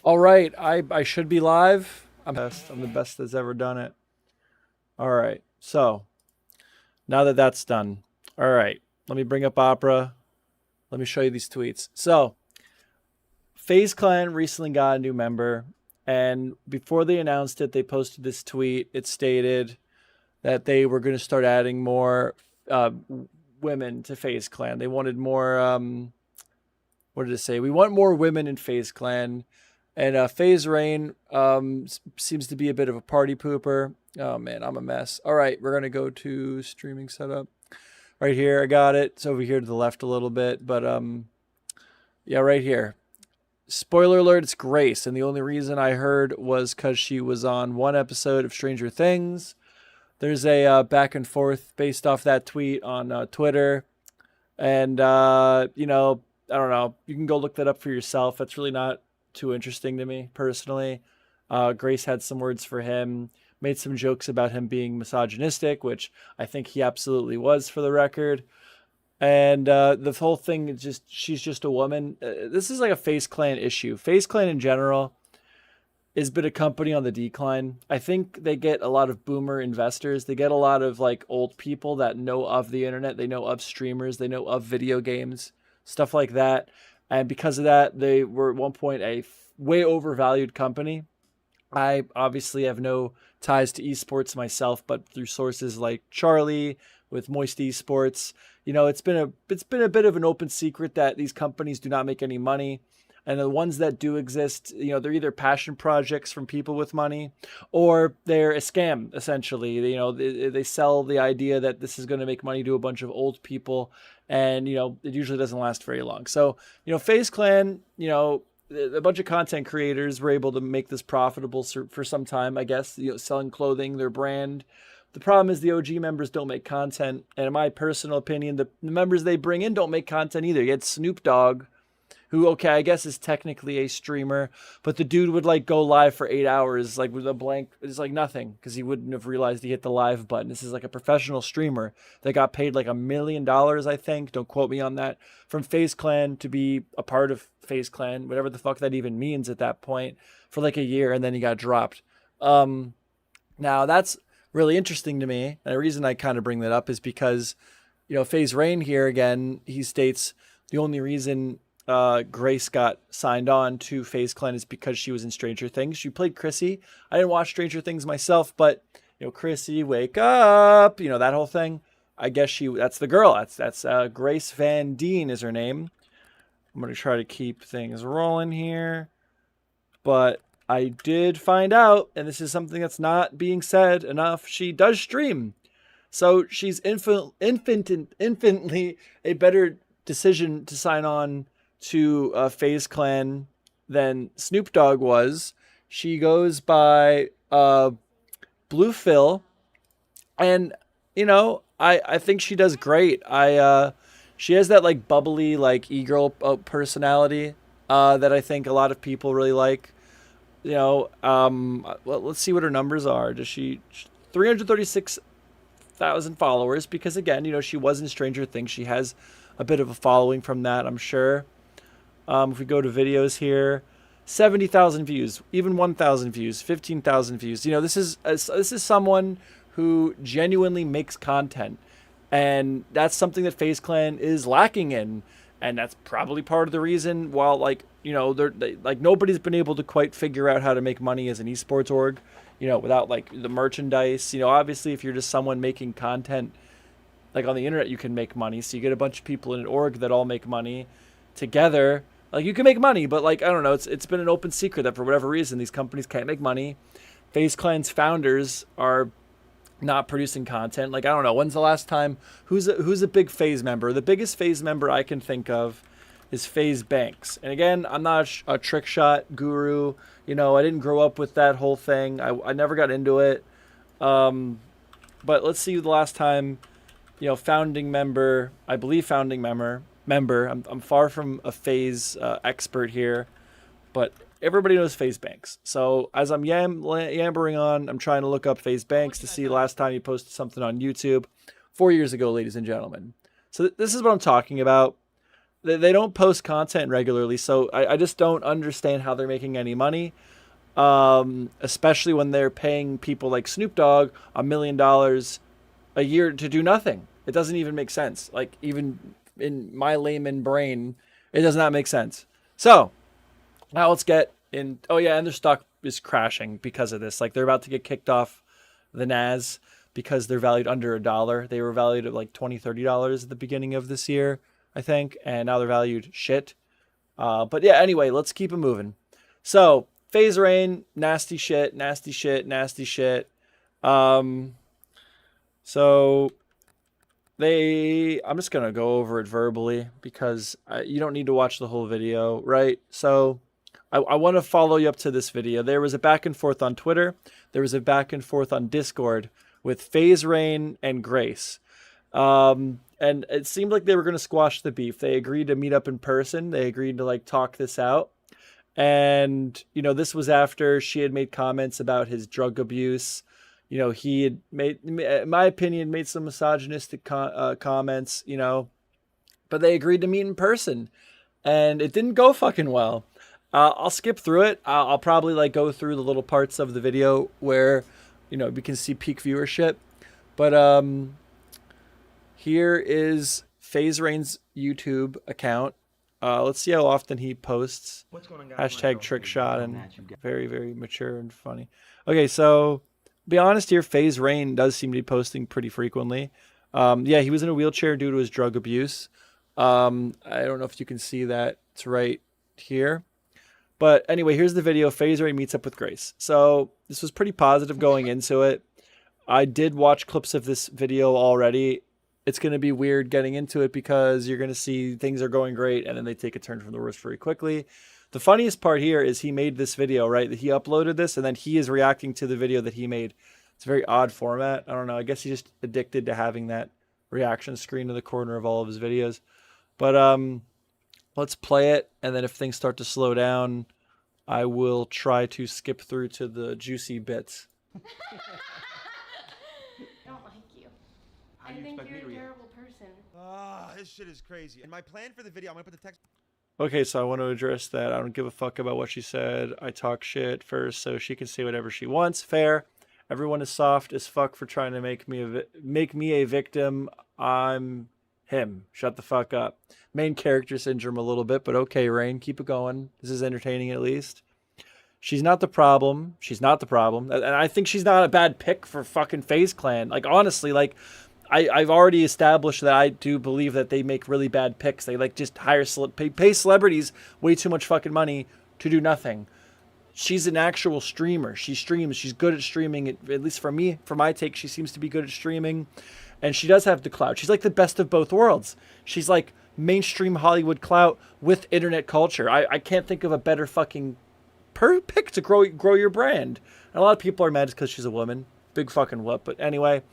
All right, I should be live. I'm the best that's ever done it. All right, so now that that's done, all right, let me bring up Opera. Let me show you these tweets. So, Faze Clan recently got a new member, and before they announced it, they posted this tweet. It stated that they were going to start adding more uh, women to Faze Clan. They wanted more. What did it say? We want more women in Faze Clan. And Faze Rain seems to be a bit of a party pooper. Oh man, I'm a mess. All right, we're gonna go to streaming setup right here. I got it. It's over here to the left a little bit, but yeah, right here. Spoiler alert: it's Grace, and the only reason I heard was because she was on one episode of Stranger Things. There's a back and forth based off that tweet on Twitter, and I don't know. You can go look that up for yourself. That's really not too interesting to me personally. Grace had some words for him, made some jokes about him being misogynistic, which I think he absolutely was, for the record. And the whole thing is just, she's just a woman. This is like a Face Clan issue. Face Clan in general has been a company on the decline. I think they get a lot of boomer investors. They get a lot of like old people that know of the internet. They know of streamers. They know of video games, stuff like that. And because of that, they were at one point a way overvalued company. I obviously have no ties to esports myself, but through sources like Charlie with Moist Esports, it's been a bit of an open secret that these companies do not make any money. And the ones that do exist, they're either passion projects from people with money, or they're a scam. Essentially, they sell the idea that this is going to make money to a bunch of old people, and it usually doesn't last very long. So, Face Clan, a bunch of content creators were able to make this profitable for some time, I guess, selling clothing, their brand. The problem is the OG members don't make content. And in my personal opinion, the members they bring in don't make content either. You had Snoop Dogg, who, okay, I guess is technically a streamer, but the dude would like go live for 8 hours, like with a blank, it's like nothing, because he wouldn't have realized he hit the live button. This is like a professional streamer that got paid like $1 million, I think. Don't quote me on that. From Face Clan to be a part of Face Clan, whatever the fuck that even means at that point, for like a year, and then he got dropped. Um, Now that's really interesting to me. And the reason I kind of bring that up is because, Faze Rain here again, he states the only reason Grace got signed on to Faze Clan is because she was in Stranger Things. She played Chrissy. I didn't watch Stranger Things myself, but Chrissy, wake up, that whole thing. I guess that's the girl. That's Grace Van Deen is her name. I'm gonna try to keep things rolling here, but I did find out, and this is something that's not being said enough. She does stream, so she's infinitely a better decision to sign on to Faze Clan than Snoop Dogg was. She goes by Blue Phil, and I think she does great. She has that like bubbly like e-girl personality that I think a lot of people really like. Well, let's see what her numbers are. Does she 336,000 followers? Because again, she was in Stranger Things. She has a bit of a following from that, I'm sure. If we go to videos here, 70,000 views, even 1,000 views, 15,000 views. This is someone who genuinely makes content, and that's something that Face Clan is lacking in, and that's probably part of the reason. While like nobody's been able to quite figure out how to make money as an esports org, without like the merchandise. Obviously, if you're just someone making content like on the internet, you can make money. So you get a bunch of people in an org that all make money together. Like you can make money, but like I don't know, it's been an open secret that for whatever reason these companies can't make money. Face Clan's founders are not producing content. Like I don't know, when's the last time who's a big Faze member? The biggest Faze member I can think of is Faze Banks. And again, I'm not a trick shot guru. I didn't grow up with that whole thing. I never got into it. But let's see the last time, founding member, I believe founding member. I'm far from a Faze expert here, but everybody knows Faze Banks. So as I'm yammering on, I'm trying to look up Faze Banks to see the last time he posted something on YouTube. 4 years ago, ladies and gentlemen. So this is what I'm talking about. they don't post content regularly, so I just don't understand how they're making any money. Especially when they're paying people like Snoop Dogg $1 million a year to do nothing. It doesn't even make sense. Like, even in my layman brain, it does not make sense. So now let's get in. Oh yeah, and their stock is crashing because of this. Like, they're about to get kicked off the Nas because they're valued under $1. They were valued at like $20, $30 at the beginning of this year, I think, and now they're valued shit. But yeah, anyway, let's keep it moving. So Faze Rain, nasty shit, nasty shit, nasty shit. So I'm just gonna go over it verbally because you don't need to watch the whole video, right? So I want to follow you up to this video. There was a back and forth on Twitter. There was a back and forth on Discord with Faze Rain and Grace. And it seemed like they were going to squash the beef. They agreed to meet up in person. They agreed to like talk this out. And, you know, this was after she had made comments about his drug abuse. You know, he had made, in my opinion, made some misogynistic comments, you know, but they agreed to meet in person and it didn't go fucking well. I'll skip through it. I'll probably like go through the little parts of the video where, you know, we can see peak viewership. But here is Faze Rain's YouTube account. Let's see how often he posts. What's going on, guys? Hashtag trick shot and very, very mature and funny. Okay, so be honest here, Faze Rain does seem to be posting pretty frequently. Yeah, he was in a wheelchair due to his drug abuse. I don't know if you can see that. It's right here. But anyway, here's the video. Faze Rain meets up with Grace. So this was pretty positive going into it. I did watch clips of this video already. It's going to be weird getting into it because you're going to see things are going great and then they take a turn from the worst very quickly. The funniest part here is he made this video, right? He uploaded this and then he is reacting to the video that he made. It's a very odd format. I don't know. I guess he's just addicted to having that reaction screen in the corner of all of his videos. But let's play it, and then if things start to slow down, I will try to skip through to the juicy bits. I don't like you. I think you're a terrible person. Ah, this shit is crazy. And my plan for the video, I'm gonna put the text. Okay, so I want to address that. I don't give a fuck about what she said. I talk shit first, so she can say whatever she wants. Fair. Everyone is soft as fuck for trying to make me a victim. I'm him. Shut the fuck up. Main character syndrome a little bit, but okay, Rain, keep it going. This is entertaining at least. She's not the problem. She's not the problem. And I think she's not a bad pick for fucking FaZe Clan. Like, honestly, like, I've already established that I do believe that they make really bad picks. They, like, just pay celebrities way too much fucking money to do nothing. She's an actual streamer. She streams. She's good at streaming. At least for me, for my take, she seems to be good at streaming. And she does have the clout. She's like the best of both worlds. She's like mainstream Hollywood clout with internet culture. I can't think of a better fucking pick to grow your brand. And a lot of people are mad because she's a woman. Big fucking whoop. But anyway,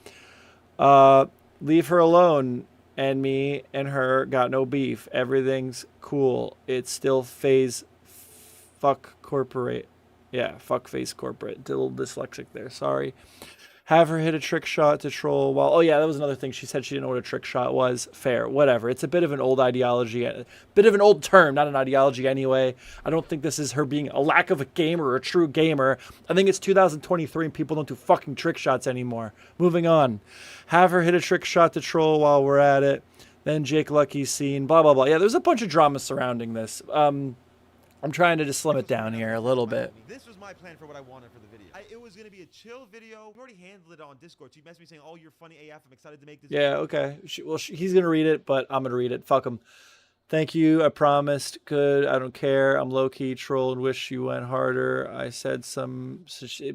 leave her alone. And me and her got no beef. Everything's cool. It's still FaZe. Fuck corporate. Yeah, fuck FaZe corporate. A little dyslexic there. Sorry. Have her hit a trick shot to troll while... Oh, yeah, that was another thing. She said she didn't know what a trick shot was. Fair. Whatever. It's a bit of an old ideology. A bit of an old term, not an ideology anyway. I don't think this is her being a lack of a gamer or a true gamer. I think it's 2023 and people don't do fucking trick shots anymore. Moving on. Have her hit a trick shot to troll while we're at it. Then Jake Lucky's scene. Blah, blah, blah. Yeah, there's a bunch of drama surrounding this. I'm trying to just slim it down here a little bit. This was my plan for what I wanted for the video. It was going to be a chill video. We already handled it on Discord. She messaged me saying, oh, you're funny AF. I'm excited to make this video. Okay. He's going to read it, but I'm going to read it. Fuck him. Thank you. I promised. Good. I don't care. I'm low-key troll and wish you went harder. I said some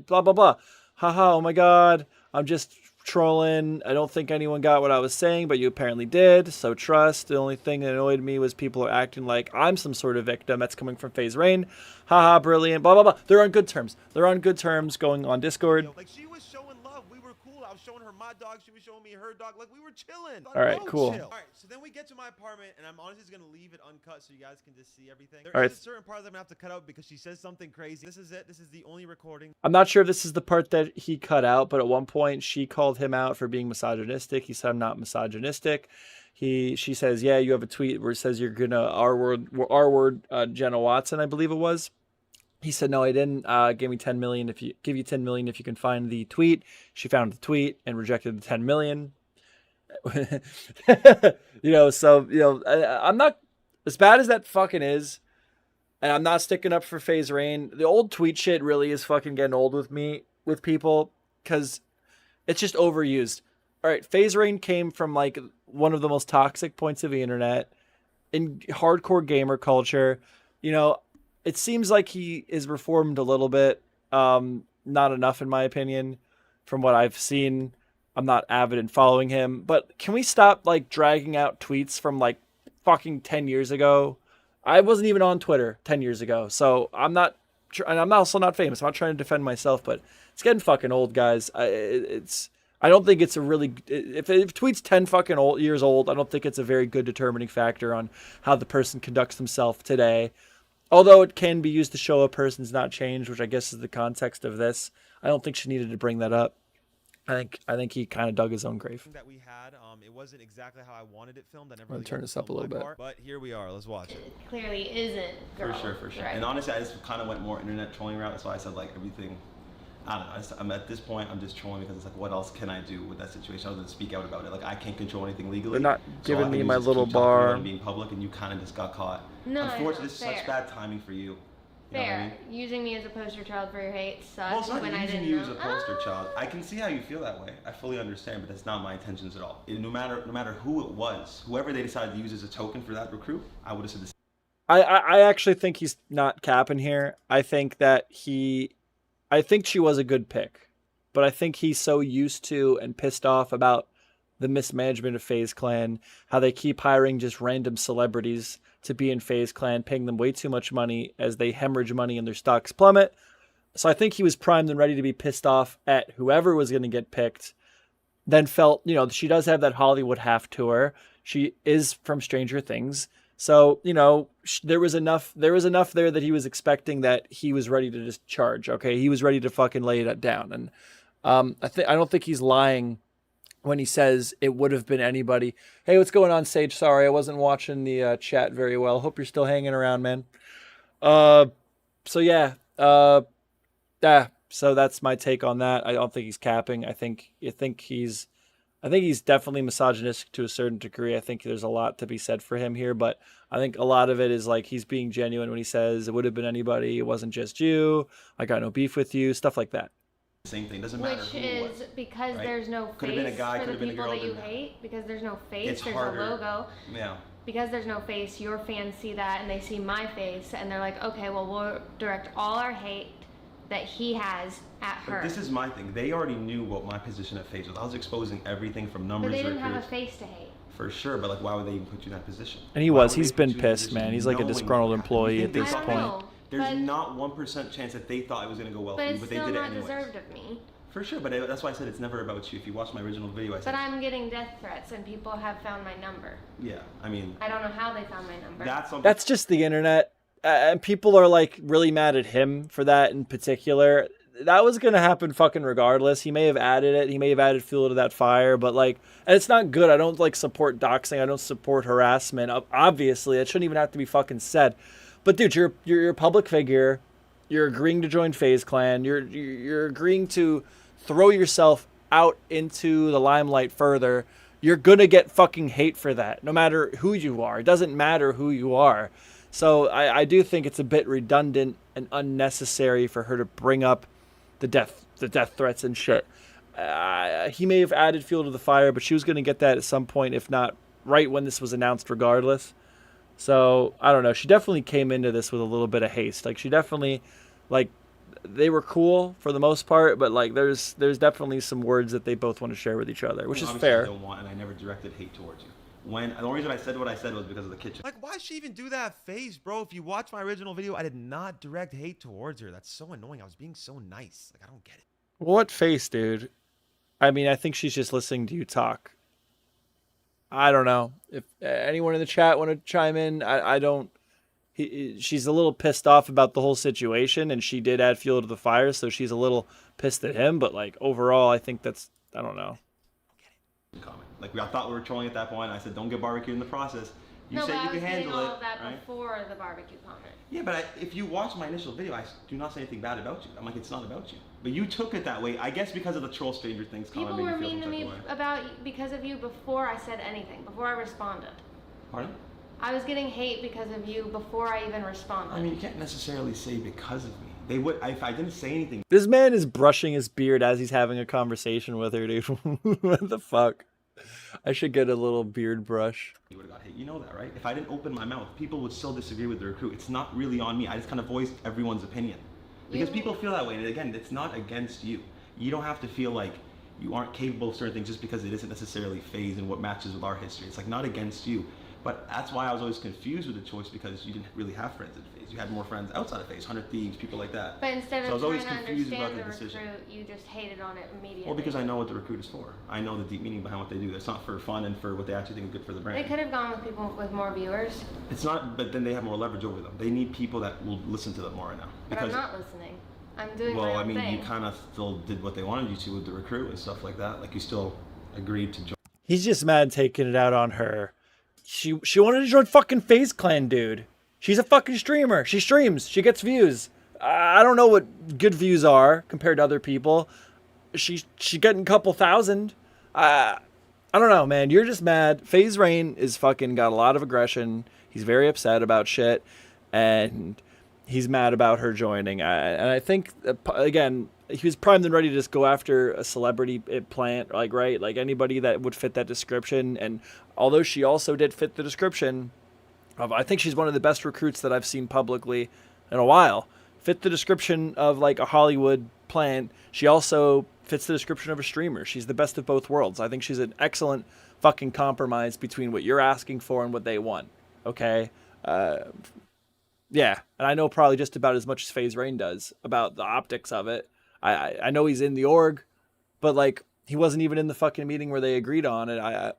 blah, blah, blah. Haha. Oh, my God. I'm just trolling. I don't think anyone got what I was saying, but you apparently did. So trust. The only thing that annoyed me was people are acting like I'm some sort of victim. That's coming from Faze Rain. Haha, brilliant. Blah, blah, blah. They're on good terms. They're on good terms going on Discord. Like, she was showing love. We were cool. I was showing her my dog. She was showing me her dog. Like, we were chilling. All right, cool. Chill. All right, so then we get to my apartment, and I'm honestly just going to leave it uncut so you guys can just see everything. There All is right. a certain part that I'm going to have to cut out because she says something crazy. This is it. This is the only recording. I'm not sure if this is the part that he cut out, but at one point she called him out for being misogynistic. He said, "I'm not misogynistic." She says, "Yeah, you have a tweet where it says you're gonna R word Jenna Watson, I believe it was." He said, "No, I didn't. Give me 10 million if you can find the tweet." She found the tweet and rejected the 10 million. I'm not, as bad as that fucking is, and I'm not sticking up for Faze Rain. The old tweet shit really is fucking getting old with people, because it's just overused. All right, Faze Rain came from like one of the most toxic points of the internet in hardcore gamer culture. It seems like he is reformed a little bit. Not enough in my opinion, from what I've seen. I'm not avid in following him, but can we stop like dragging out tweets from like fucking 10 years ago? I wasn't even on Twitter 10 years ago, so I'm not, and I'm also not famous. I'm not trying to defend myself, but it's getting fucking old, guys. I don't think it's a really, if tweet's 10 fucking years old, I don't think it's a very good determining factor on how the person conducts himself today. Although it can be used to show a person's not changed, which I guess is the context of this. I don't think she needed to bring that up. I think he kind of dug his own grave. That we had, it wasn't exactly how I wanted it filmed. I never I'm gonna turn this up a little bit. But here we are. Let's watch it. Clearly isn't. Girl, For sure. right? And honestly, I just kind of went more internet trolling route. That's why I said like everything. I don't know. I'm at this point, I'm just trolling because it's like, what else can I do with that situation other than speak out about it? Like, I can't control anything legally. They're not giving me my little keep talking about bar. it and being public, and you kind of just got caught. No, Unfortunately, this this is such bad timing for you. You know what I Fair. mean? Using me as a poster child for your hate sucks. Well, it's not when I using didn't you know. as a poster child. I can see how you feel that way. I fully understand, but that's not my intentions at all. No matter who it was, whoever they decided to use as a token for that recruit, I would have said the same. I actually think he's not capping here. I think she was a good pick, but I think he's so used to and pissed off about the mismanagement of FaZe Clan, how they keep hiring just random celebrities to be in FaZe Clan, paying them way too much money as they hemorrhage money and their stocks plummet. So I think he was primed and ready to be pissed off at whoever was going to get picked. Then felt, she does have that Hollywood half to her. She is from Stranger Things. So, there was enough there that he was expecting that he was ready to just charge. Okay. He was ready to fucking lay it down. And I don't think he's lying when he says it would have been anybody. Hey, what's going on, Sage? Sorry, I wasn't watching the chat very well. Hope you're still hanging around, man. So that's my take on that. I don't think he's capping. I think he's definitely misogynistic to a certain degree. I think there's a lot to be said for him here, but I think a lot of it is like he's being genuine when he says it would have been anybody. It wasn't just you. I got no beef with you. Stuff like that. Same thing. Doesn't matter Which who it was. is because right? there's no Could have been a face guy, for could the have been a people girl, that you didn't- hate. Because there's no face, It's there's harder. no logo. Yeah. Because there's no face, your fans see that and they see my face and they're like, okay, well, we'll direct all our hate that he has at her. But this is my thing. They already knew what my position at FaZe was. I was exposing everything from numbers. But they didn't have a records. face to hate. For sure, but like, why would they even put you in that position? And he Why was. would He's they put been you in that pissed, position man. He's like a knowing disgruntled that? employee You at think this they I saw don't it? know. There's but, not 1% chance that they thought it was going to go well but for you, it's but they still did it not anyways. deserved of me. For sure, but that's why I said it's never about you. If you watch my original video, I said. But I'm getting death threats and people have found my number. Yeah, I mean. I don't know how they found my number. That's something. That's just the internet. And people are like really mad at him for that in particular. That was going to happen fucking regardless. He may have added it. He may have added fuel to that fire, but like, and it's not good. I don't like support doxing. I don't support harassment. Obviously, it shouldn't even have to be fucking said. But dude, you're a public figure. You're agreeing to join FaZe Clan. You're agreeing to throw yourself out into the limelight further. You're going to get fucking hate for that, no matter who you are. It doesn't matter who you are. So I do think it's a bit redundant and unnecessary for her to bring up the death threats and shit. He may have added fuel to the fire, but she was going to get that at some point, if not right when this was announced regardless. So I don't know. She definitely came into this with a little bit of haste. Like she definitely, like, they were cool for the most part, but like there's definitely some words that they both want to share with each other, which is Obviously fair. I don't want, and I never directed hate towards you. The only reason I said what I said was because of the kitchen. Like, why'd she even do that face, bro? If you watch my original video, I did not direct hate towards her. That's so annoying. I was being so nice. Like, I don't get it. What face, dude? I mean, I think she's just listening to you talk. I don't know if anyone in the chat want to chime in. I don't. She's a little pissed off about the whole situation, and she did add fuel to the fire, so she's a little pissed at him. But like overall, I think that's, I don't know. Comment. Like I thought we were trolling at that point. I said, don't get barbecued in the process. You no, said but you I can was getting handle all it, of that right? before the barbecue comment. Yeah, but if you watch my initial video, I do not say anything bad about you. I'm like, it's not about you. But you took it that way, I guess, because of the troll Stranger Things comment. People were mean to me because of you before I said anything, before I responded. Pardon? I was getting hate because of you before I even responded. I mean, you can't necessarily say because of me. They would, if I didn't say anything. This man is brushing his beard as he's having a conversation with her, dude. What the fuck? I should get a little beard brush. You would have got hate. You know that, right? If I didn't open my mouth, people would still disagree with the recruit. It's not really on me. I just kind of voiced everyone's opinion. Because people feel that way. And again, it's not against you. You don't have to feel like you aren't capable of certain things just because it isn't necessarily Faze and what matches with our history. It's like not against you. But that's why I was always confused with the choice, because you didn't really have friends in Faze. You had more friends outside of Faze, 100 Thieves, people like that. But instead so of trying to understand the decision. recruit, you just hated on it immediately. Well, because I know what the recruit is for. I know the deep meaning behind what they do. It's not for fun and for what they actually think is good for the brand. They could have gone with people with more viewers. It's not, but then they have more leverage over them. They need people that will listen to them more right now. But I'm not listening. I'm doing my well, own I mean, thing. you kind of still did what they wanted you to with the recruit and stuff like that. Like you still agreed to join. He's just mad taking it out on her. She wanted to join fucking Faze Clan, dude. She's a fucking streamer. She streams. She gets views. I don't know what good views are compared to other people. She getting a couple thousand. I don't know, man. You're just mad. Faze Rain is fucking got a lot of aggression. He's very upset about shit, and he's mad about her joining. And I think again, he was primed and ready to just go after a celebrity plant, like right, like anybody that would fit that description. And although she also did fit the description of, I think she's one of the best recruits that I've seen publicly in a while. Fit the description of like a Hollywood plant. She also fits the description of a streamer. She's the best of both worlds. I think she's an excellent fucking compromise between what you're asking for and what they want. Okay. Yeah. And I know probably just about as much as Faze Rain does about the optics of it. I know he's in the org, but like he wasn't even in the fucking meeting where they agreed on it. I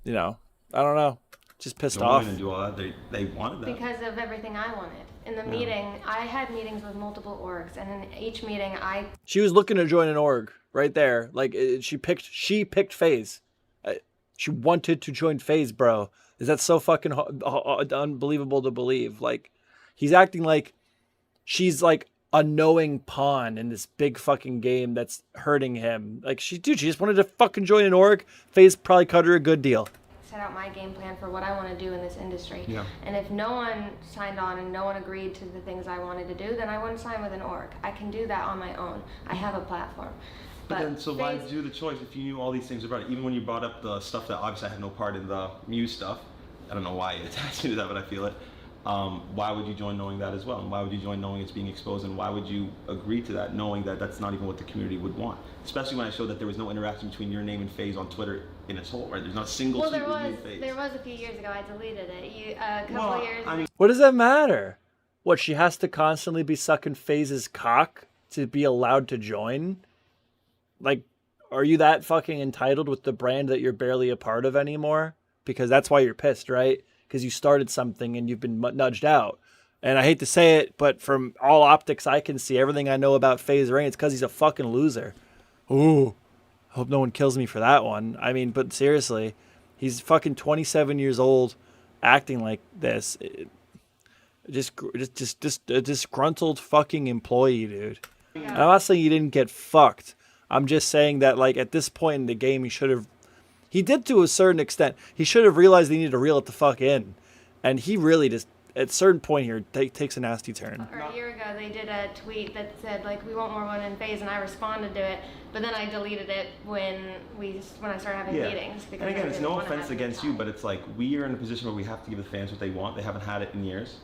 don't know. Just pissed off. To do all that. They wanted that. Because of everything I wanted. In the meeting, I had meetings with multiple orgs, and in each meeting, She was looking to join an org right there. Like she picked Faze. She wanted to join Faze, bro. Is that so fucking unbelievable to believe? Like he's acting like she's like a knowing pawn in this big fucking game that's hurting him. Like she just wanted to fucking join an org. Faze probably cut her a good deal. set out my game plan for what I want to do in this industry. Yeah. And if no one signed on and no one agreed to the things I wanted to do, then I wouldn't sign with an org. I can do that on my own. I have a platform. But then, so why do the choice if you knew all these things about it? Even when you brought up the stuff that obviously I had no part in, the Muse stuff. I don't know why you attached me to that, but I feel it. Why would you join knowing that as well? And why would you join knowing it's being exposed? And why would you agree to that knowing that that's not even what the community would want? Especially when I showed that there was no interaction between your name and Faze on Twitter in its whole, right? There's not a single tweet with you and Faze. There was a few years ago. I deleted it. A couple years ago. I mean, What does that matter? What, she has to constantly be sucking Faze's cock to be allowed to join? Like, are you that fucking entitled with the brand that you're barely a part of anymore? Because that's why you're pissed, right? Because you started something and you've been nudged out. And I hate to say it, but from all optics I can see, everything I know about Faze Rain, it's because he's a fucking loser. Ooh, hope no one kills me for that one. I mean, but seriously, he's fucking 27 years old, acting like this. Just a disgruntled fucking employee, dude. Yeah. I'm not saying he didn't get fucked. I'm just saying that, like, at this point in the game, he did to a certain extent. He should have realized he needed to reel it the fuck in. And he really just, at a certain point here, takes a nasty turn. Or a year ago, they did a tweet that said, like, we want more women in Faze, and I responded to it. But then I deleted it when I started having meetings. And again, it's no offense against you, but it's like, we are in a position where we have to give the fans what they want. They haven't had it in years.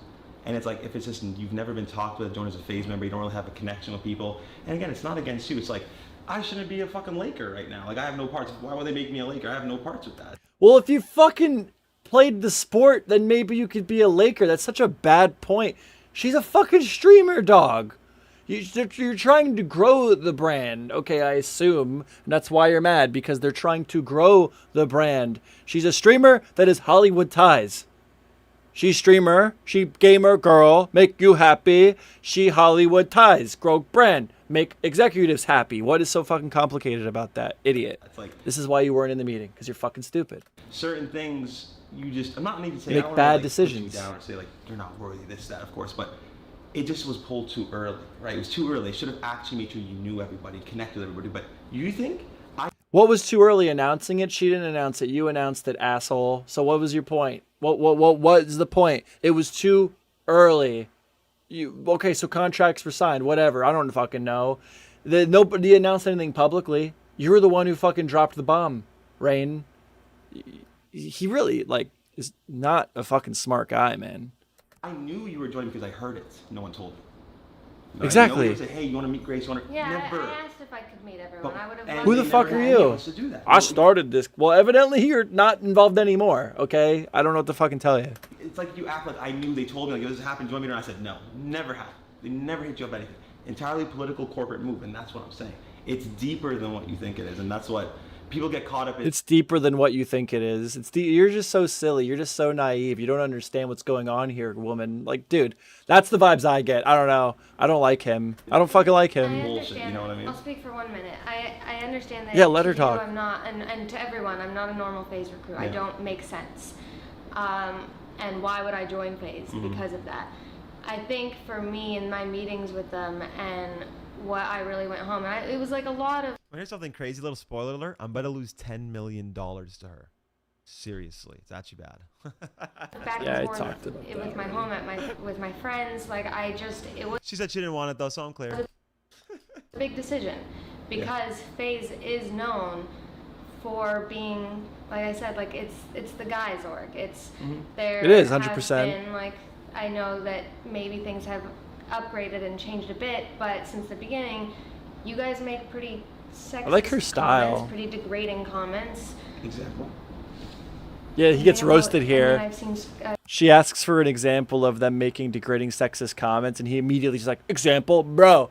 And it's like, if it's just, you've never been talked with, joined as a Faze member, you don't really have a connection with people. And again, it's not against you. It's like, I shouldn't be a fucking Laker right now. Like, I have no parts. Why would they make me a Laker? I have no parts with that. Well, if you fucking played the sport, then maybe you could be a Laker. That's such a bad point. She's a fucking streamer, dog. You're trying to grow the brand, okay, I assume. And that's why you're mad, because they're trying to grow the brand. She's a streamer that is Hollywood ties. She streamer, she gamer girl, make you happy. She Hollywood ties, grow brand, make executives happy. What is so fucking complicated about that, idiot? It's like, This is why you weren't in the meeting, because you're fucking stupid. certain things you just, I'm not even saying Make I don't bad wanna, like, decisions. put you down or say like you're not worthy, this, that, of course, but it just was pulled too early, right? It was too early. They should have actually made sure you knew everybody, connected with everybody. But you think What was too early announcing it? She didn't announce it. You announced it, asshole. So what was your point? What is the point? It was too early. Okay, so contracts were signed, whatever. I don't fucking know. Nobody announced anything publicly. You were the one who fucking dropped the bomb, Rain. He really, like, is not a fucking smart guy, man. I knew you were joining because I heard it. No one told me. Right? Exactly. Nobody said, hey, you want to meet Grace? You want to? Yeah, Never. I asked if I could meet everyone. But- I would have and loved Who the they to fuck do never are that. had any you? of us to do that. I started this. Well, evidently you're not involved anymore, okay? I don't know what to fucking tell you. It's like you act like I knew they told me, like, this happened, join me, and I said, no, never happened. They never hit you up anything. Entirely political corporate move, and that's what I'm saying. It's deeper than what you think it is, and that's what people get caught up in. It's deeper than what you think it is. You're just so silly. You're just so naive. You don't understand what's going on here, woman. Like, dude, that's the vibes I get. I don't know. I don't like him. I don't fucking like I him. Bullshit, understand. you know what I mean? I'll speak for 1 minute. I understand that. Yeah, let her to you, talk. I'm not, and to everyone, I'm not a normal Faze recruit. I Yeah. don't make sense. And why would I join Faze? Mm-hmm. Because of that. I think for me in my meetings with them and what I really went home, it was like a lot of. Well, here's something crazy, little spoiler alert. I'm about to lose $10 million to her. Seriously, it's actually bad. Back Yeah, I and forth talked about that with my home with my friends. Like it was She said she didn't want it though, so I'm clear. a big decision because Faze is known for being, like I said, like it's the guys org. It's there. It is, have 100%. been, like, I know that maybe things have upgraded and changed a bit, but since the beginning, you guys make pretty sexist I like her style. comments, pretty degrading comments. Example. Yeah, he gets You know, roasted and then here. I've seen She asks for an example of them making degrading sexist comments, and he immediately is like, example? Bro,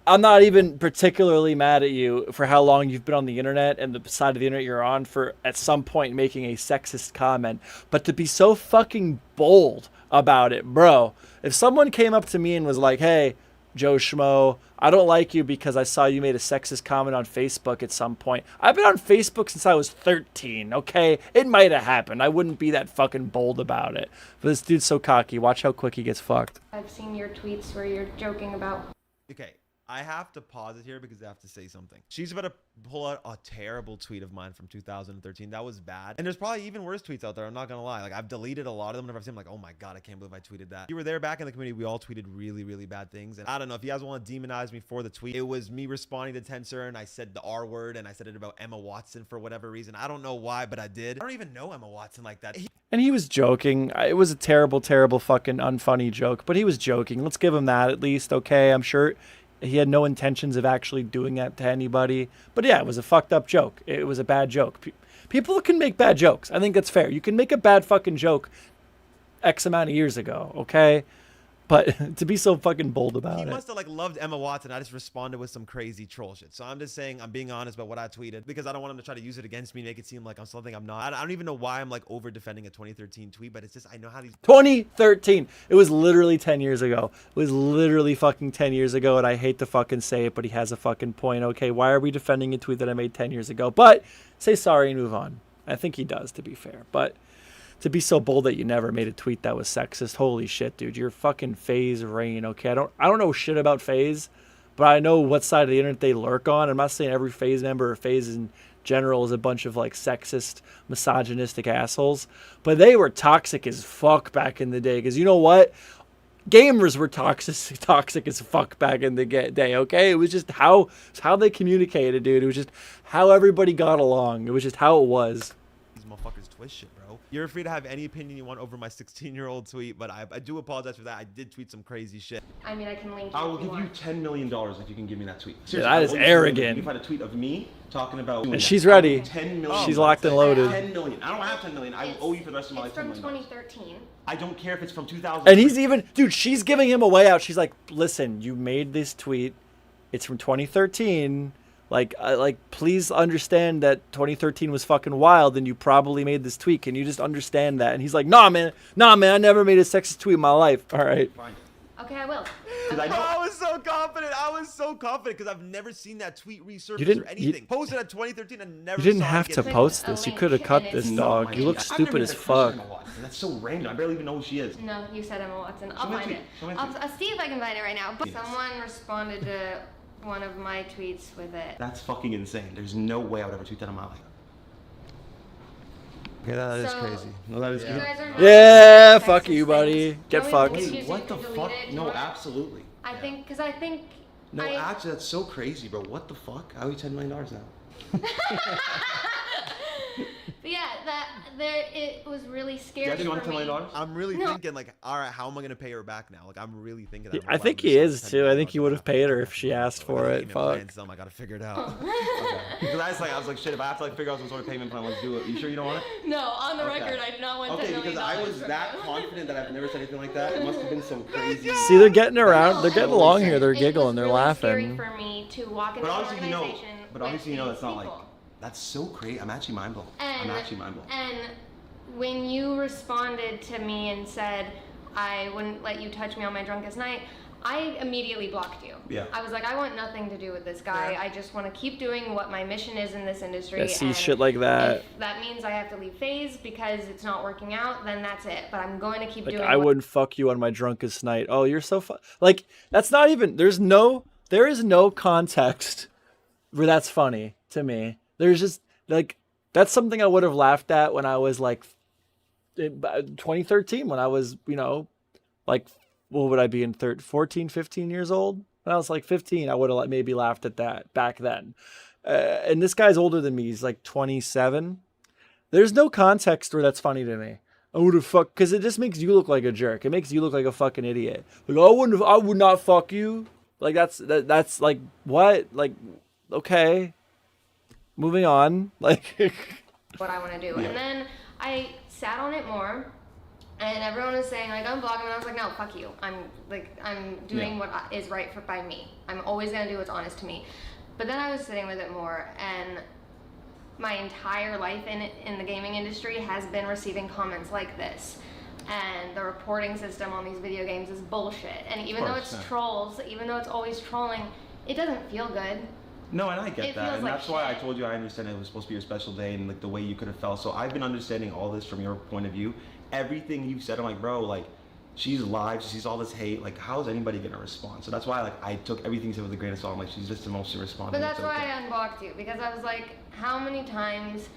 I'm not even particularly mad at you for how long you've been on the internet and the side of the internet you're on for at some point making a sexist comment. But to be so fucking bold about it, bro. If someone came up to me and was like, hey, MeJoeShmoe, I don't like you because I saw you made a sexist comment on Facebook at some point. I've been on Facebook since I was 13, okay? It might have happened. I wouldn't be that fucking bold about it. But this dude's so cocky. Watch how quick he gets fucked. I've seen your tweets where you're joking about. Okay, I have to pause it here because I have to say something. She's about to pull out a terrible tweet of mine from 2013. That was bad. And there's probably even worse tweets out there. I'm not going to lie. Like, I've deleted a lot of them whenever I've seen them. Like, oh my God, I can't believe I tweeted that. You were there back in the community. We all tweeted really, really bad things. And I don't know if you guys want to demonize me for the tweet. It was me responding to Tensor and I said the R word and I said it about Emma Watson for whatever reason. I don't know why, but I did. I don't even know Emma Watson like that. And he was joking. It was a terrible, terrible fucking unfunny joke. But he was joking. Let's give him that at least, okay? I'm sure he had no intentions of actually doing that to anybody. But yeah, it was a fucked up joke. It was a bad joke. People can make bad jokes. I think that's fair. You can make a bad fucking joke X amount of years ago, okay? But to be so fucking bold about He it. must have like loved Emma Watson. I just responded with some crazy troll shit. So I'm just saying I'm being honest about what I tweeted because I don't want him to try to use it against me, make it seem like I'm something I'm not. I don't even know why I'm like over defending a 2013 tweet, but it's just I know how these 2013. It was literally 10 years ago. It was literally fucking 10 years ago, and I hate to fucking say it, but he has a fucking point. Okay, why are we defending a tweet that I made 10 years ago? But say sorry and move on. I think he does, to be fair. But to be so bold that you never made a tweet that was sexist, holy shit, dude. You're fucking Faze Rain, okay? I don't know shit about Faze, but I know what side of the internet they lurk on. I'm not saying every Faze member or Faze in general is a bunch of like sexist, misogynistic assholes, but they were toxic as fuck back in the day. Because you know what? Gamers were toxic as fuck back in the day, okay? It was just how they communicated, dude. It was just how everybody got along. It was just how it was. motherfuckers twist shit, bro. bro. You're free to have any opinion you want over my 16-year-old tweet, but I do apologize for that. I did tweet some crazy shit. I mean, I can link you. I will if you give you want. $10 million if you can give me that tweet. Yeah, that is I will arrogant. You find a tweet of me talking about. And she's ready. 10 million. She's locked and loaded. 10 million. I don't have 10 million. I will owe you for the rest of my life. It's from 10 million. 2013. I don't care if it's from 2000. And he's even, dude, she's giving him a way out. She's like, listen, you made this tweet. It's from 2013. Like, please understand that 2013 was fucking wild, and you probably made this tweet. Can you just understand that? And he's like, nah, man, I never made a sexist tweet in my life. All right. Fine. Okay, I will. I was so confident. I was so confident because I've never seen that tweet resurface You didn't- or anything. Posted at 2013 and never. You didn't saw it have get to posted. post a this. You link, could have cut and this, it's- dog. my You look God. I've stupid never as met Kristen fuck. Watson. That's so random. I barely even know who she is. No, you said Emma Watson. I'll Show me a find tweet. it. Show me a tweet. I'll see if I can find it right now. But Yes. someone responded to one of my tweets with it. That's fucking insane. There's no way I would ever tweet that in my life. Okay, that is So- crazy. No, that is You good. guys are not Yeah, sexist fuck you, things. buddy. Do Get you want me to fucked. excuse Wait, you what to the delete fuck? it? Do you No, want- absolutely. I think, because I think. No, actually, that's so crazy, bro. What the fuck? I owe you $10 million now. But yeah, it was really scary. Yeah, do you want for $10 me. million? I'm really No. thinking like, all right, how am I gonna pay her back now? Like, I'm really thinking that. I think he is too. I think he would have paid her if she asked for it. Fuck. I gotta figure it out. Because I was like, shit, if I have to like figure out some sort of payment plan, let's do it. You sure you don't want it? No, on the Okay. record, I do not want $10 Okay, million because I was from that you. confident that I've never said anything like that. It must have been some crazy. See, they're getting around. They're getting No, along it here. They're was giggling. They're really Scary laughing. for me to walk into But an obviously, you know. organization. But with obviously, you know these that's not like. people. That's so crazy. I'm actually mind blown. I'm actually mind blown. And when you responded to me and said, I wouldn't let you touch me on my drunkest night, I immediately blocked you. Yeah. I was like, I want nothing to do with this guy. Yeah. I just want to keep doing what my mission is in this industry. Yeah, see and shit like that. If that means I have to leave Faze because it's not working out, then that's it. But I'm going to keep Like, doing I wouldn't fuck you on my drunkest night. Oh, you're so fun. Like, that's not even. There is no context where that's funny to me. There's just like that's something I would have laughed at when I was like in 2013 when I was, like, what would I be in 14, 15 years old? When I was like 15, I would have maybe laughed at that back then. And this guy's older than me. He's like 27. There's no context where that's funny to me. I would have fucked, because it just makes you look like a jerk. It makes you look like a fucking idiot. Like, I would not fuck you. Like, that's like, what? Like, okay. Moving on. Like, what I want to do. Yeah. And then I sat on it more, and everyone was saying like, unblock him, and I was like, no, fuck you. I'm doing what is right by me. I'm always gonna do what's honest to me. But then I was sitting with it more, and my entire life in the gaming industry has been receiving comments like this. And the reporting system on these video games is bullshit. And even though it's trolls, even though it's always trolling, it doesn't feel good. No, and I get It that, feels and like that's why I shit. told you I understand it was supposed to be your special day and like the way you could have felt. So I've been understanding all this from your point of view. Everything you've said, I'm like, bro, like she's live, she sees all this hate. Like, how is anybody gonna respond? So that's why like I took everything you said with a grain of salt. I'm like, she's just emotionally responding. But that's It's why okay. I unblocked you, because I was like, how many times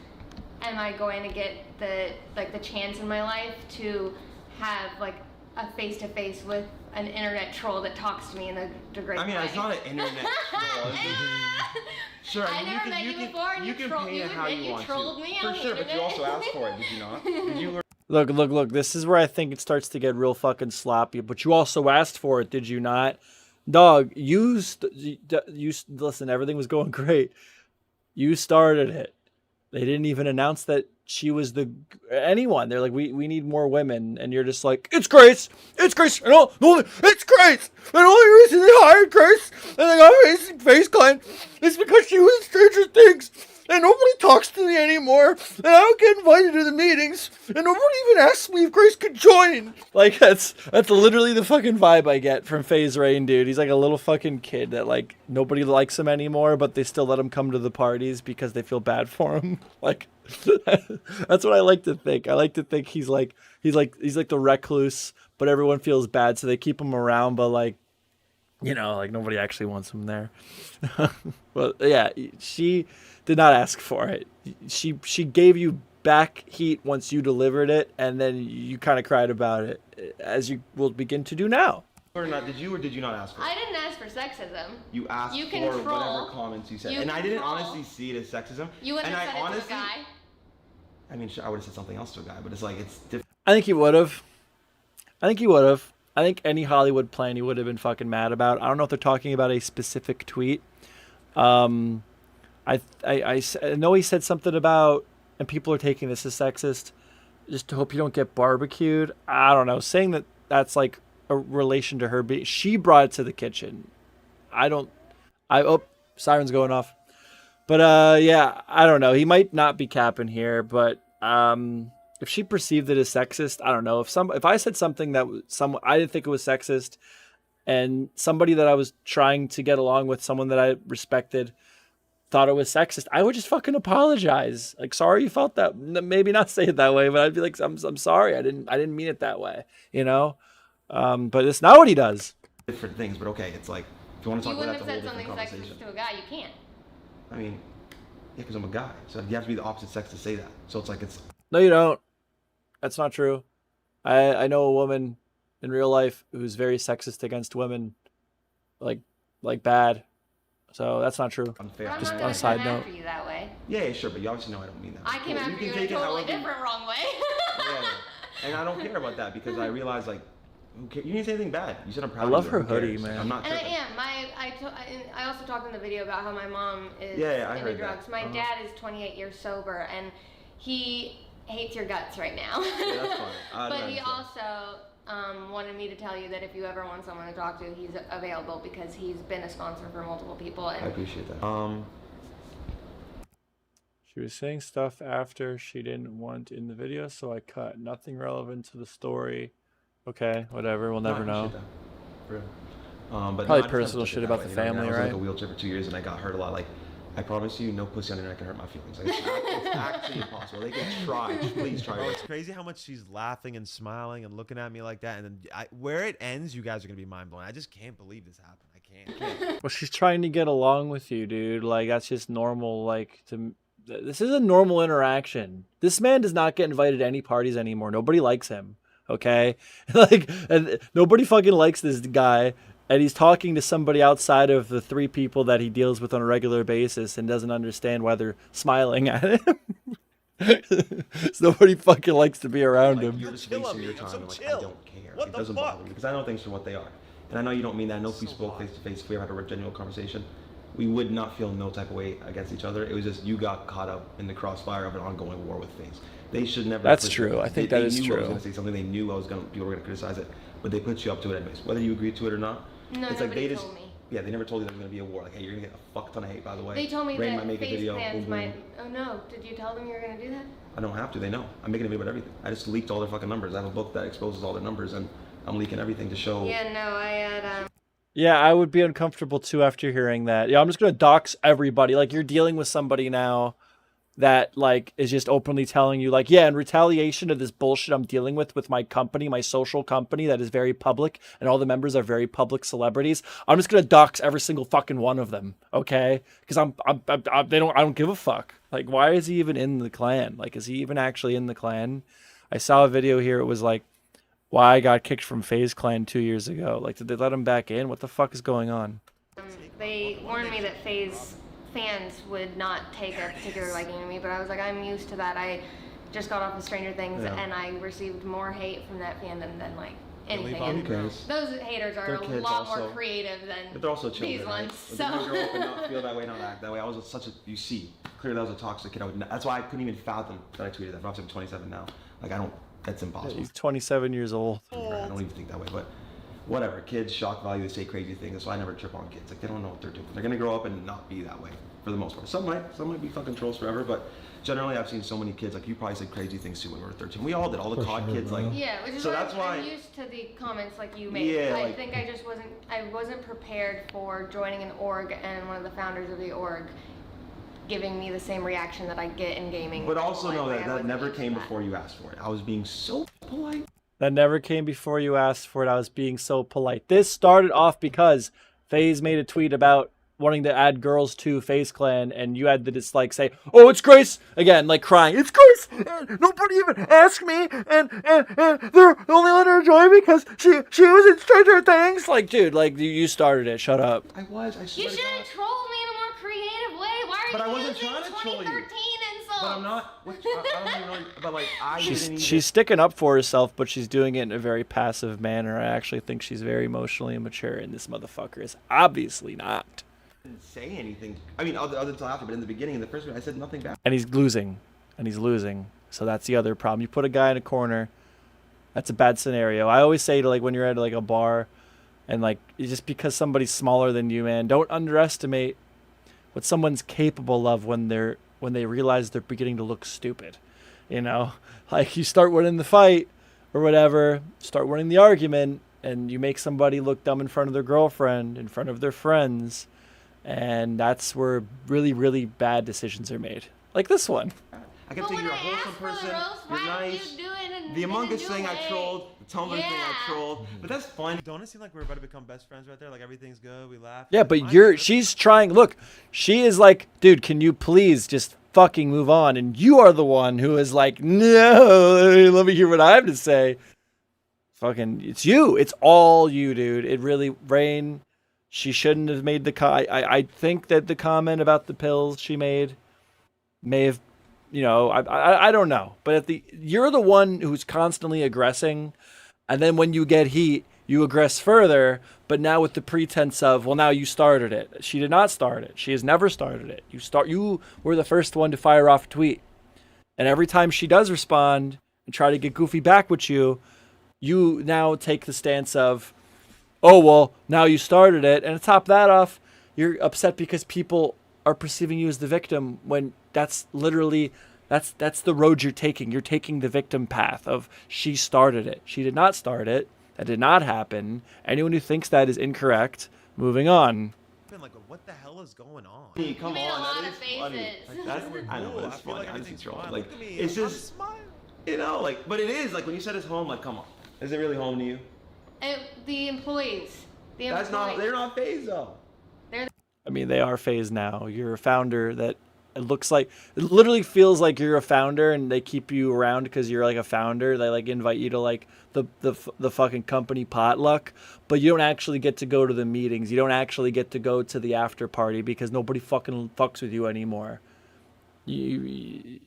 am I going to get the chance in my life to have like a face-to-face with an internet troll that talks to me in a degrade I mean, way? it's not an internet troll. Sure, I never met you before, and you you can troll- paint you it how admit you you want trolled to. me For on the sure, but you also internet. asked for it, did you not? Did you learn? look. This is where I think it starts to get real fucking sloppy. But you also asked for it, did you not? Dog, you listen, everything was going great. You started it. They didn't even announce that she was anyone. They're like, we need more women, and you're just like, it's Grace, it's Grace, and it's Grace. And the only reason they hired Grace and they got Face Clan is because she was in Stranger Things, and nobody talks to me anymore, and I don't get invited to the meetings, and nobody even asks me if Grace could join. Like, that's literally the fucking vibe I get from Faze Rain, dude. He's like a little fucking kid that like nobody likes him anymore, but they still let him come to the parties because they feel bad for him. Like, that's what I like to think. I like to think he's like the recluse, but everyone feels bad, so they keep him around, but like, like nobody actually wants him there. But yeah, she did not ask for it. She gave you back heat once you delivered it, and then you kind of cried about it, as you will begin to do now. Or not? Did you not ask for it? I didn't ask for sexism. You asked You for can troll. whatever comments you said, You and I can didn't troll. honestly see it as sexism. You wouldn't and have I said it honestly, to a guy. I mean, sure, I would have said something else to a guy, but it's like, it's different. I think he would have. I think any Hollywood plan he would have been fucking mad about. I don't know if they're talking about a specific tweet. I know he said something about, and people are taking this as sexist, just to hope you don't get barbecued. I don't know. Saying that that's like a relation to her being, she brought it to the kitchen. Oh, siren's going off. But yeah, I don't know. He might not be capping here, but if she perceived it as sexist, I don't know. If I said something that I didn't think it was sexist, and somebody that I was trying to get along with, someone that I respected, thought it was sexist, I would just fucking apologize. Like, sorry you felt that. Maybe not say it that way, but I'd be like, I'm sorry. I didn't mean it that way, you know? But it's not what he does. Different things, but okay, it's like, if you want to You talk about wouldn't that, have that's a said whole different something conversation. sexist to a guy. You can't. I mean, yeah, because I'm a guy, so you have to be the opposite sex to say that. So it's like, it's No, you don't. That's not true. I know a woman in real life who's very sexist against women, like bad. So that's not true. unfair. But I'm Just not on a gonna side come note. after you that way. Yeah, sure, but you obviously know I don't mean that. I came Cool, after you in a take it totally however you- different wrong way. Yeah, and I don't care about that because I realize, like, who cares? You didn't say anything bad. You said I'm proud I of love you. her Who cares? hoodie, man. I'm not And I tripping. am. I also talked in the video about how my mom is Yeah, I into heard that. drugs. My dad is 28 years sober, and he hates your guts right now. Yeah, that's fine. I But he understand. also wanted me to tell you that if you ever want someone to talk to, he's available because he's been a sponsor for multiple people. I And appreciate that. She was saying stuff after she didn't want in the video, so I cut. Nothing relevant to the story. Okay, whatever. We'll never No, I know. appreciate that. For real. But Probably I just personal took it shit that about way, the you know, family, I was in, like, right? a wheelchair for 2 years and I got hurt a lot. Like, I promise you, no pussy on the internet can hurt my feelings. Like, it's actually impossible. They can try. Please try. Bro, it's crazy how much she's laughing and smiling and looking at me like that. And then where it ends, you guys are going to be mind blown. I just can't believe this happened. I can't. Well, she's trying to get along with you, dude. Like, that's just normal. Like, this is a normal interaction. This man does not get invited to any parties anymore. Nobody likes him. Okay, like, and nobody fucking likes this guy. And he's talking to somebody outside of the 3 people that he deals with on a regular basis and doesn't understand why they're smiling at him. So nobody fucking likes to be around Like, him. you're just Chill on wasting me. your I'm time. so And, like, chill. I don't care. What It the doesn't fuck? bother me because I know things for what they are. And I know you don't mean that. I know if we spoke face to face, if we ever had a genuine conversation, we would not feel no type of way against each other. It was just you got caught up in the crossfire of an ongoing war with Faze. They should never. That's put true. you- I think they that is knew I true. was going to say something. They knew people were going to criticize it, but they put you up to it anyways, whether you agreed to it or not. No, it's like nobody they just. told me. Yeah, they never told you there was going to be a war. Like, hey, you're going to get a fuck ton of hate, by the way. They told me Rain that might make a face video. fans Boom, boom. might. Oh no! Did you tell them you were gonna do that? I don't have to. They know. I'm making a video about everything. I just leaked all their fucking numbers. I have a book that exposes all their numbers, and I'm leaking everything to show. Yeah, no, I had. Yeah, I would be uncomfortable too after hearing that. Yeah, I'm just gonna dox everybody. Like, you're dealing with somebody now that, like, is just openly telling you, like, yeah, in retaliation to this bullshit I'm dealing with my company, my social company that is very public, and all the members are very public celebrities, I'm just gonna dox every single fucking one of them, okay? Because I don't give a fuck. Like, why is he even in the clan? Like, is he even actually in the clan? I saw a video here. It was like, why I got kicked from Faze Clan 2 years ago. Like, did they let him back in? What the fuck is going on? They warned me that Faze fans would not take a particular liking to me, but I was like, I'm used to that. I just got off of Stranger Things, Yeah. and I received more hate from that fandom than, like, anything. Bobby And cares? those haters are They're a kids lot more also. creative than But they're also children, these right? ones. But So they're gonna grow up and not feel that way, not act that way. I was such a, you see, clearly that was a toxic kid. That's why I couldn't even fathom that I tweeted that. But obviously I'm 27 now. Like, I don't, that's impossible. He's 27 years old. Right, I don't even think that way, but whatever. Kids, shock value, they say crazy things. That's why I never trip on kids. Like, they don't know what they're doing. They're gonna grow up and not be that way for the most part. Some might be fucking trolls forever, but generally I've seen so many kids, like, you probably said crazy things too when we were 13. We all did. All the COD kids, like, yeah, which is So why that's why- I'm used to the comments like you made. Yeah, I like- think I wasn't prepared for joining an org and one of the founders of the org giving me the same reaction that I get in gaming. but also know Like, that I that wasn't never used to came that. before you asked for it. I was being so polite. That never came before you asked for it. I was being so polite. This started off because FaZe made a tweet about wanting to add girls to FaZe Clan, and you had to just, like, say, oh, it's Grace! Again, like, crying. It's Grace! And nobody even asked me, and they're only letting her join because she was in Stranger Things! Like, dude, like, you started it. Shut up. I You swear to should God. have trolled me in a more creative way. Why are But I you wasn't using trying to troll you. 2013 and so But I'm not. I don't even know. But like, I didn't even. She's sticking up for herself, but she's doing it in a very passive manner. I actually think she's very emotionally immature, and this motherfucker is obviously not. Didn't say anything. I mean, other until after, but in the beginning, in the first one, I said nothing bad. And he's losing. So that's the other problem. You put a guy in a corner, that's a bad scenario. I always say to like when you're at like a bar, and like just because somebody's smaller than you, man, don't underestimate what someone's capable of when they realize they're beginning to look stupid. You know, like you start winning the fight or whatever, start winning the argument, and you make somebody look dumb in front of their girlfriend, in front of their friends, and that's where really, really bad decisions are made. Like this one. I kept saying you're a wholesome person. You're nice. The Among Us thing I trolled. The Tumblr thing I trolled. But that's fun. Don't it seem like we're about to become best friends right there? Like everything's good, we laugh. Yeah, but she's trying. Look, she is like, dude, can you please just fucking move on? And you are the one who is like, no, let me hear what I have to say. Fucking, it's you. It's all you, dude. It really, Rain, she shouldn't have made I think that the comment about the pills she made may have, you know, I don't know. But you're the one who's constantly aggressing. And then when you get heat, you aggress further, but now with the pretense of, well, now you started it. She did not start it. She has never started it. You were the first one to fire off a tweet. And every time she does respond and try to get goofy back with you, you now take the stance of, oh, well, now you started it. And to top that off, you're upset because people are perceiving you as the victim when that's literally... That's the road you're taking. You're taking the victim path of she started it. She did not start it. That did not happen. Anyone who thinks that is incorrect. Moving on. Like, what the hell is going on? Hey, come made a on, lot that of is funny. faces. Like, that's, I know, that's I feel funny. like I'm just everything's trolling. fine. Like, Look at me. it's I'm just, smiling. you know, like, but it is like when you said it's home. Like, come on, is it really home to you? The employees. That's not. They're not Faze though. I mean, they are Faze now. You're a founder that it literally feels like you're a founder and they keep you around because you're like a founder. They like invite you to like the fucking company potluck, but you don't actually get to go to the meetings. You don't actually get to go to the after party because nobody fucking fucks with you anymore. And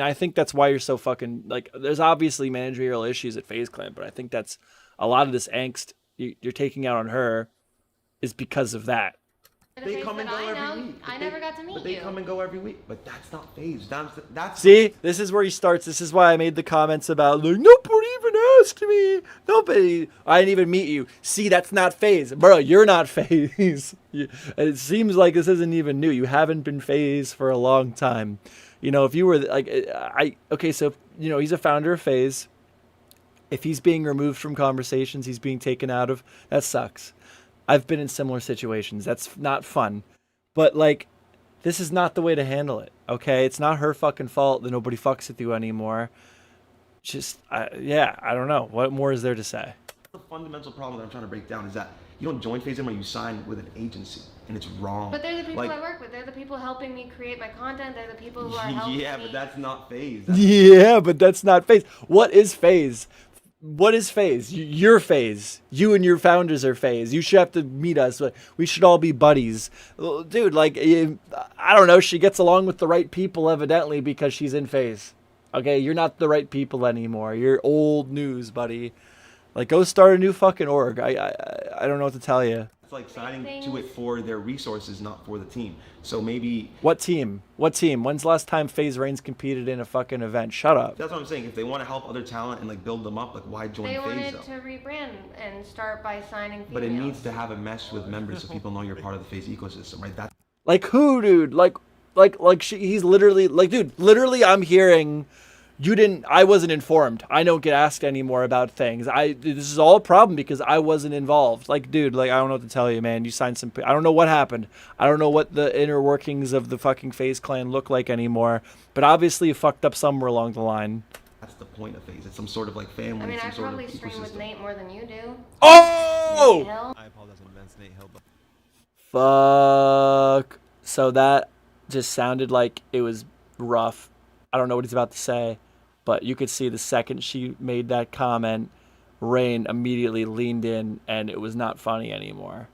I think that's why you're so fucking like, there's obviously managerial issues at FaZe Clan, but I think that's a lot of this angst you're taking out on her is because of that. They come and go every week. I never got to meet you. But they come and go every week. But that's not Faze. That's See, this is where he starts. This is why I made the comments about like nobody even asked me. Nobody. I didn't even meet you. See, that's not Faze, bro. You're not Faze. It seems like this isn't even new. You haven't been Faze for a long time. You know, if you were like, okay, so you know he's a founder of Faze. If he's being removed from conversations, he's being taken out of. That sucks. I've been in similar situations. That's not fun. But, like, this is not the way to handle it, okay? It's not her fucking fault that nobody fucks with you anymore. Just, yeah, I don't know. What more is there to say? the fundamental problem that I'm trying to break down is that you don't join Faze when you sign with an agency, and it's wrong. But they're the people like, I work with. They're the people helping me create my content. They're the people who are helping yeah, me. but that's not Faze. Yeah, but that's not Faze. What is Faze? What is Faze? You're Faze. You and your founders are Faze. You should have to meet us. We should all be buddies. Dude, like, I don't know. She gets along with the right people, evidently, because she's in Faze. Okay, you're not the right people anymore. You're old news, buddy. Like, go start a new fucking org. I don't know what to tell you. It's like signing to it for their resources, not for the team. So maybe... What team? What team? When's the last time FaZe Reigns competed in a fucking event? Shut up. That's what I'm saying. If they want to help other talent and like build them up, like why join They FaZe wanted though? to rebrand and start by signing females. But it needs to have a mesh with members so people know you're part of the FaZe ecosystem, right? That. Like who, dude? Like he's literally like, dude. Literally, I'm hearing. You didn't. I wasn't informed. I don't get asked anymore about things. This is all a problem because I wasn't involved. Like, dude. Like, I don't know what to tell you, man. You signed some. I don't know what happened. I don't know what the inner workings of the fucking FaZe clan look like anymore. But obviously, you fucked up somewhere along the line. That's the point of FaZe. It's some sort of like family. I mean, some I sort probably of stream with ecosystem. Nate more than you do. Oh! Nate Hill. I apologize in advance, Nate Hill. But Fuck. So that just sounded like it was rough. I don't know what he's about to say, but you could see the second she made that comment, Rain immediately leaned in, and it was not funny anymore.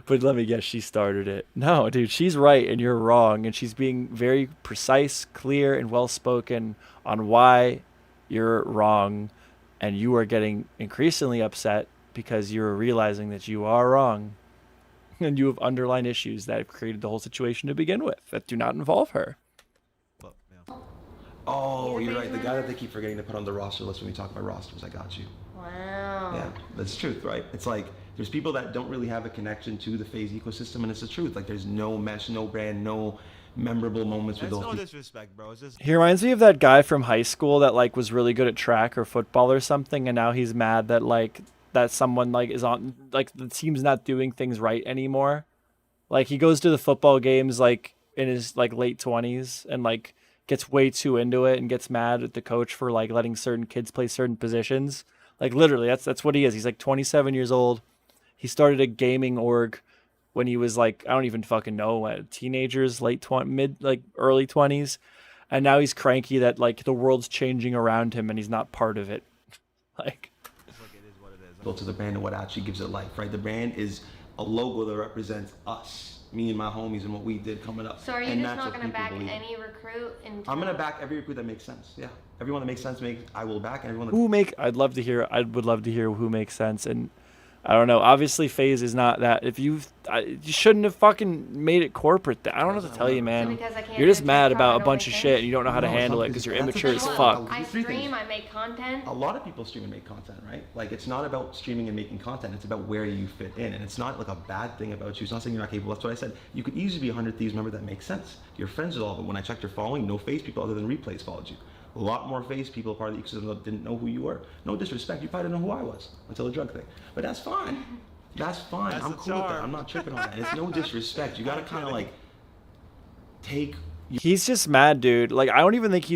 But let me guess, she started it. No, dude, she's right and you're wrong. And she's being very precise, clear, and well spoken on why you're wrong. And you are getting increasingly upset because you're realizing that you are wrong. And you have underlying issues that have created the whole situation to begin with that do not involve her. But, yeah. Oh, He's a you're Faze right. The guy member? that they keep forgetting to put on the roster list when we talk about rosters. I got you. Wow. Yeah, that's the truth, right? It's like there's people that don't really have a connection to the Faze ecosystem, and it's the truth. Like there's no mesh, no brand, no memorable moments with That's those no people. disrespect, bro. It's just He reminds me of that guy from high school that like was really good at track or football or something, and now he's mad that like that someone like is on like the team's not doing things right anymore. Like he goes to the football games like in his like late 20s and like gets way too into it and gets mad at the coach for like letting certain kids play certain positions. Like literally, that's what he is. He's like 27 years old. He started a gaming org when he was like I don't even fucking know what teenagers, mid like early 20s, and now he's cranky that like the world's changing around him and he's not part of it. Like it is what it is. Built to the brand and what actually gives it life, right? The brand is a logo that represents us, me and my homies, and what we did coming up. So are you And just that's not what going to people back believe in. any recruit? I'm gonna back every recruit that makes sense. Yeah, everyone that makes sense, I will back, and everyone that who make I would love to hear who makes sense. And I don't know, obviously Faze is not that. If you shouldn't have fucking made it corporate. I don't know what to tell you, So man. because I can't You're just do mad TikTok, about I a don't bunch make of sense? shit and you don't know how to No, handle it some- because you're that's the immature thing. as Look, fuck. I Three things. stream, I make content. a lot of people stream and make content, right? Like it's not about streaming and making content. It's about where you fit in, and it's not like a bad thing about you. It's not saying you're not capable. That's what I said. You could easily be a 100 Thieves member. That makes sense. You're friends with all of them. When I checked your following, no Faze people other than replays followed you. A lot more Faze people part of the ecosystem that didn't know who you were. No disrespect, you probably didn't know who I was until the drug thing. But that's fine. That's fine. That's I'm the cool with that. charm. I'm not tripping on that. It's no disrespect. You gotta kind of like take. He's just mad, dude. Like I don't even think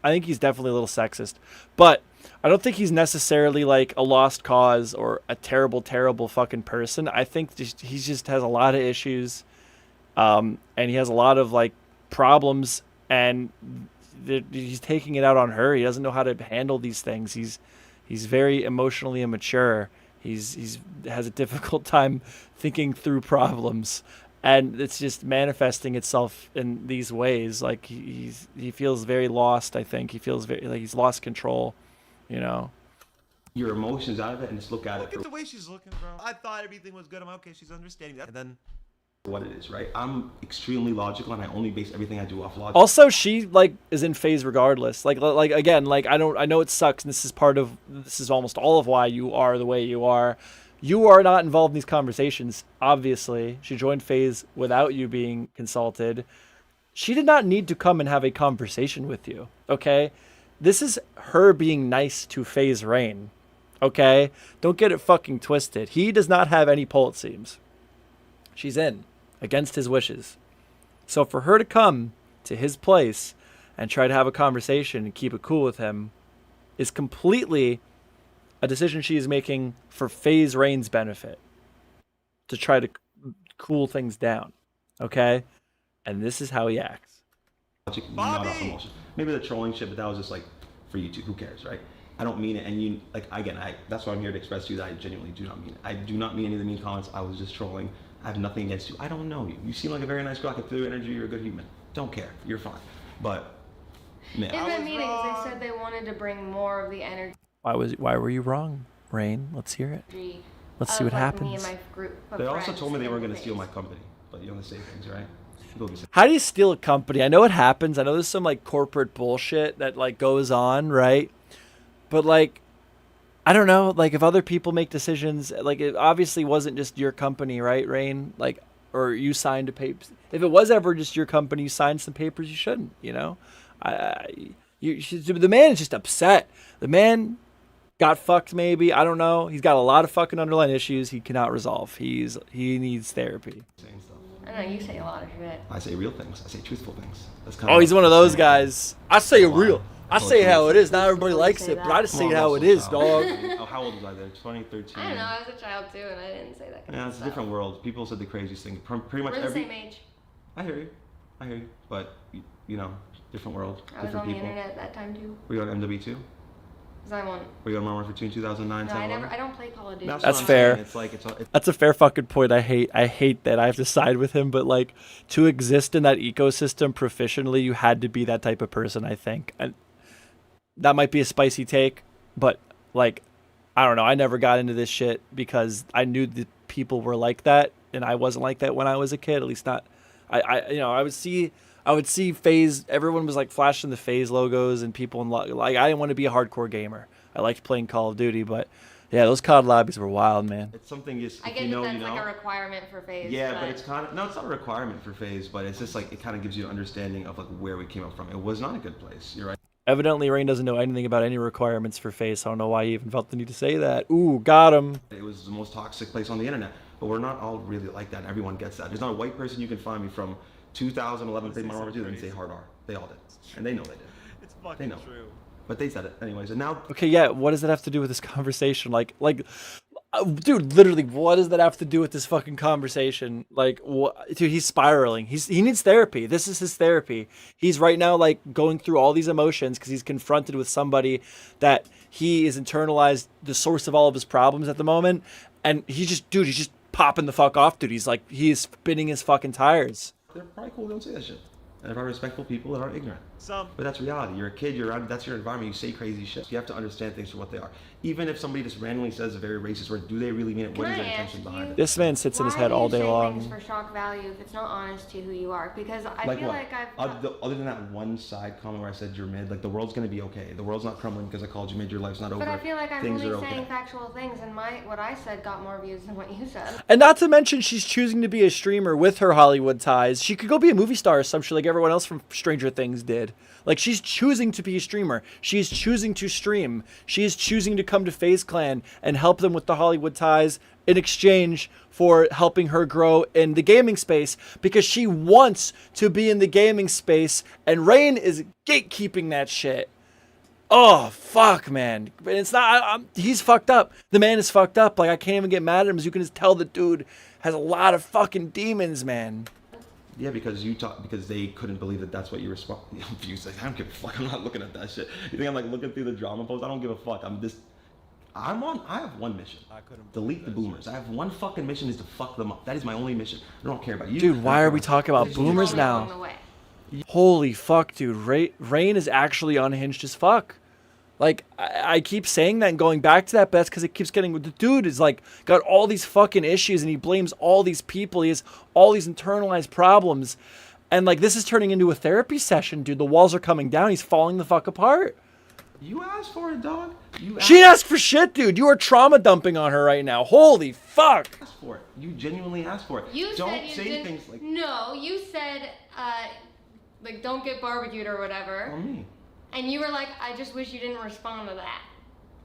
I think he's definitely a little sexist, but I don't think he's necessarily like a lost cause or a terrible, terrible fucking person. I think he just has a lot of issues, and he has a lot of like problems, and he's taking it out on her. He doesn't know how to handle these things. He's very emotionally immature. He's has a difficult time thinking through problems, and it's just manifesting itself in these ways. Like he feels very lost. I think he feels very like he's lost control. You know. Your emotions out of it and just look at Look it at for the way she's looking, bro. I thought everything was good. I'm okay. She's understanding that. And then what it is, right? I'm extremely logical and I only base everything I do off logic. Also, she like is in Faze regardless. Like again, like I know it sucks, and this is almost all of why you are the way you are. You are not involved in these conversations. Obviously, she joined Faze without you being consulted. She did not need to come and have a conversation with you. Okay, this is her being nice to Faze Rain. Okay, don't get it fucking twisted. He does not have any pull, it seems. She's in against his wishes. So for her to come to his place and try to have a conversation and keep it cool with him is completely a decision she is making for Faze Rain's benefit to try to cool things down. Okay? And this is how he acts. Logic, not off Bobby! emotion. Maybe the trolling shit, but that was just like for you two. Who cares, right? I don't mean it, and you like again. That's why I'm here to express to you that I genuinely do not mean it. I do not mean any of the mean comments. I was just trolling. I have nothing against you. I don't know you. You seem like a very nice girl. I can feel your energy. You're a good human. Don't care. You're fine. But man, In I the was meetings, wrong. they said they wanted to bring more of the energy. Why were you wrong, Rain? Let's hear it. Let's see of, what like, Me happens. and my group of they also friends told me they in weren't the going to steal my Faze. company. But you want to say things, right? Go be How do you steal a company? I know it happens. I know there's some like corporate bullshit that like goes on, right? But like I don't know, like if other people make decisions, like it obviously wasn't just your company, right, Rain? Like or you signed a paper. If it was ever just your company, you signed some papers you shouldn't, you know? The man is just upset. The man got fucked maybe, I don't know. He's got a lot of fucking underlying issues he cannot resolve. He needs therapy. saying stuff. I know you say a lot of shit. I say real things. I say truthful things. That's kind Oh, he's one of those guys. I say it Come on. real. I say it how it is. Not everybody likes say it, but that. I just say it how it is, dog. Oh, how old was I there? 20, 13? I don't know. I was a child too, and I didn't say that. Kind Yeah, of it's a stuff. different world. People said the craziest thing. Pretty much We're the every. same age. I hear you. I hear you. But you know, different world, I was different on the people. internet at that time too. Were you on MW2? Because I won't. Were you on Modern Warfare 2 in 2009? No, I don't play Call of Duty. That's That's what I'm fair. saying. It's like it's That's a fair fucking point. I hate that I have to side with him, but like to exist in that ecosystem proficiently, you had to be that type of person, I think. And that might be a spicy take, but like I don't know. I never got into this shit because I knew that people were like that, and I wasn't like that when I was a kid. At least not. I would see Faze. Everyone was like flashing the Faze logos, and people like I didn't want to be a hardcore gamer. I liked playing Call of Duty, but yeah, those COD lobbies were wild, man. it's something is I if get you know, that you that's know. like a requirement for Faze. Yeah, but it's kind of no, it's not a requirement for Faze, but it's just like it kind of gives you an understanding of like where we came up from. It was not a good place. You're right. Evidently, Rain doesn't know anything about any requirements for Face. I don't know why he even felt the need to say that. Ooh, got him. It was the most toxic place on the internet, but we're not all really like that. Everyone gets that. There's not a white person you can find me from 2011 played Modern Warfare 2 and say hard R. They all did, and they know they did. It's They fucking know. true. But they said it anyways, and now Okay, yeah. What does that have to do with this conversation? Dude, literally, what does that have to do with this fucking conversation? Like, dude, he's spiraling. He needs therapy. This is his therapy. He's right now like going through all these emotions because he's confronted with somebody that he is internalized the source of all of his problems at the moment, and he's just popping the fuck off, dude. He is spinning his fucking tires. they're probably cool. They don't say that shit. And there are respectful people that aren't ignorant. Some. But that's reality. You're a kid. You're around. That's your environment. You say crazy shit. You have to understand things for what they are. Even if somebody just randomly says a very racist word, do they really mean it? What is their intention behind it? This man sits in his head all day Why do you say long. things for shock value if it's not honest to who you are? Because I Like feel what? like I've. Other than that one side comment where I said you're mid, like the world's gonna be okay. The world's not crumbling because I called you mid. Your life's not over. But I feel like I'm Things only are saying okay. factual things, and what I said got more views than what you said. And not to mention, she's choosing to be a streamer with her Hollywood ties. She could go be a movie star or some shit like everyone else from Stranger Things did. Like, she's choosing to be a streamer. She's choosing to stream. She is choosing to come to FaZe Clan and help them with the Hollywood ties in exchange for helping her grow in the gaming space because she wants to be in the gaming space, and Rain is gatekeeping that shit. Oh, fuck, man. But it's not, he's fucked up. The man is fucked up. Like, I can't even get mad at him, as you can just tell the dude has a lot of fucking demons, man. Yeah, because because they couldn't believe that that's what you respond. Views like I don't give a fuck. I'm not looking at that shit. You think I'm like looking through the drama posts? I don't give a fuck. I have one mission. I couldn't Delete the boomers. I have one fucking mission is to fuck them up. That is my only mission. I don't care about you. Dude, why are we talking about That is boomers your- Along now? the way. Holy fuck, dude. Rain is actually unhinged as fuck. Like, I keep saying that and going back to that, but that's because it keeps getting... The dude is, like, got all these fucking issues, and he blames all these people. He has all these internalized problems. And, like, this is turning into a therapy session, dude. The walls are coming down. He's falling the fuck apart. You asked for it, dog. She asked for shit, dude. You are trauma dumping on her right now. Holy fuck. Asked for it. You genuinely asked for it. You don't said you say didn't. things like No, you said like don't get barbecued or whatever. on me. And you were like, I just wish you didn't respond to that.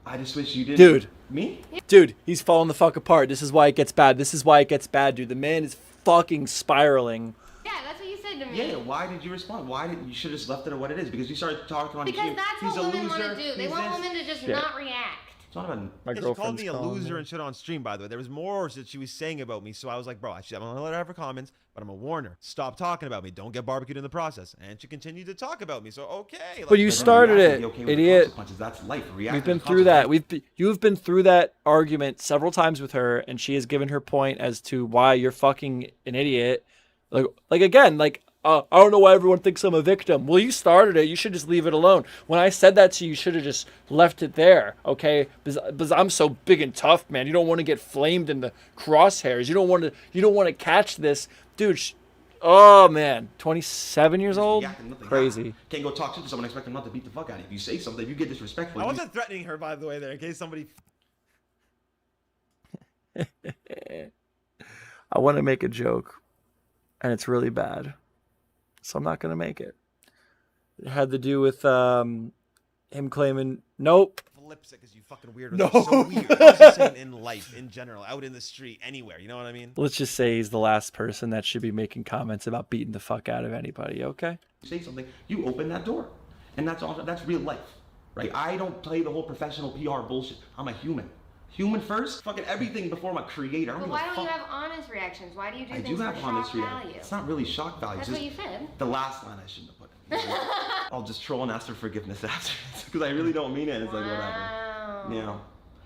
I just wish you didn't. Dude. Me? Dude, he's falling the fuck apart. This is why it gets bad. This is why it gets bad, dude. The man is fucking spiraling. Yeah, that's what you said to me. Yeah, why did you respond? Why didn't you should have just left it at what it is? Because you started talking on Because you. that's He's what a women loser. want to do. They He's want this. women to just Yeah. not react. It's not about My Yeah, she called girlfriend's me a calling loser me. and shit on stream, by the way. There was more that she was saying about me, so I was like, bro, I'm gonna let her have her comments, but I'm gonna warn her. Stop talking about me. Don't get barbecued in the process. And she continued to talk about me, so okay. Like, But you started React and it, be okay with the idiot. consequences. That's life. React We've to the been through that. consequences. You've been through that argument several times with her, and she has given her point as to why you're fucking an idiot. Like again, I don't know why everyone thinks I'm a victim. Well, you started it. You should just leave it alone. When I said that to you, you should have just left it there, okay? Because I'm so big and tough, man. You don't want to get flamed in the crosshairs. You don't want to catch this, dude. Oh man, 27 years old, React and nothing crazy. happens. Can't go talk to someone and expect them not to beat the fuck out of you. If you say something, if you get disrespectful, I you- wasn't threatening her, by the way, there, in case somebody. I want to make a joke, and it's really bad, so I'm not gonna make it. It had to do with him claiming, nope. Flips it because you fucking weirdo. No. That's so weird. I was just saying in life, in general, out in the street, anywhere. You know what I mean? Let's just say he's the last person that should be making comments about beating the fuck out of anybody, okay? say something, you open that door. And that's all. That's real life, right? I don't play the whole professional PR bullshit. I'm a human. Human first? Fucking everything before my creator. I don't But give why a don't fuck. you have honest reactions? Why do you do I things do have for honest shock reaction. value? It's not really shock value. That's It's what just you said. the last line I shouldn't have put it. I'll just troll and ask for forgiveness after because I really don't mean it. It's like whatever. Wow. You know,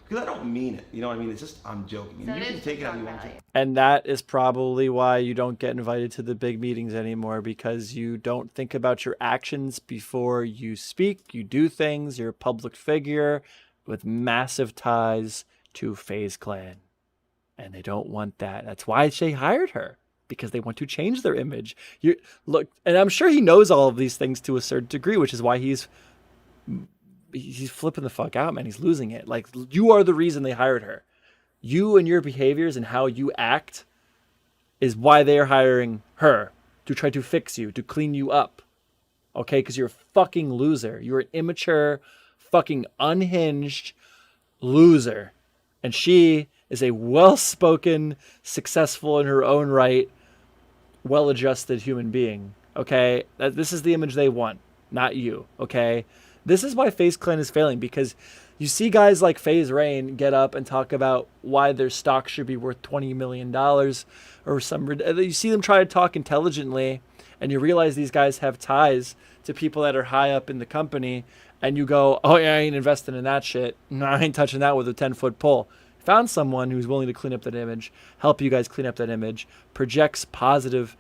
because I don't mean it. You know what I mean? It's just I'm joking. So And it you can is take it how shock you want to. value. And that is probably why you don't get invited to the big meetings anymore, because you don't think about your actions before you speak. You do things. You're a public figure with massive ties to Faze Clan. And they don't want that. That's why they hired her, because they want to change their image. You look, and I'm sure he knows all of these things to a certain degree, which is why he's flipping the fuck out, man. He's losing it. Like, you are the reason they hired her. You and your behaviors and how you act is why they are hiring her, to try to fix you, to clean you up. Okay? Because you're a fucking loser. You're an immature, fucking unhinged loser. And she is a well-spoken, successful in her own right, well-adjusted human being. Okay? This is the image they want, not you. Okay? This is why Faze Clan is failing, because you see guys like Faze Rain get up and talk about why their stock should be worth $20 million or some. You see them try to talk intelligently, and you realize these guys have ties to people that are high up in the company, and you go, oh yeah, I ain't investing in that shit. No, I ain't touching that with a 10-foot pole. Found someone who's willing to clean up that image, help you guys clean up that image, projects positive,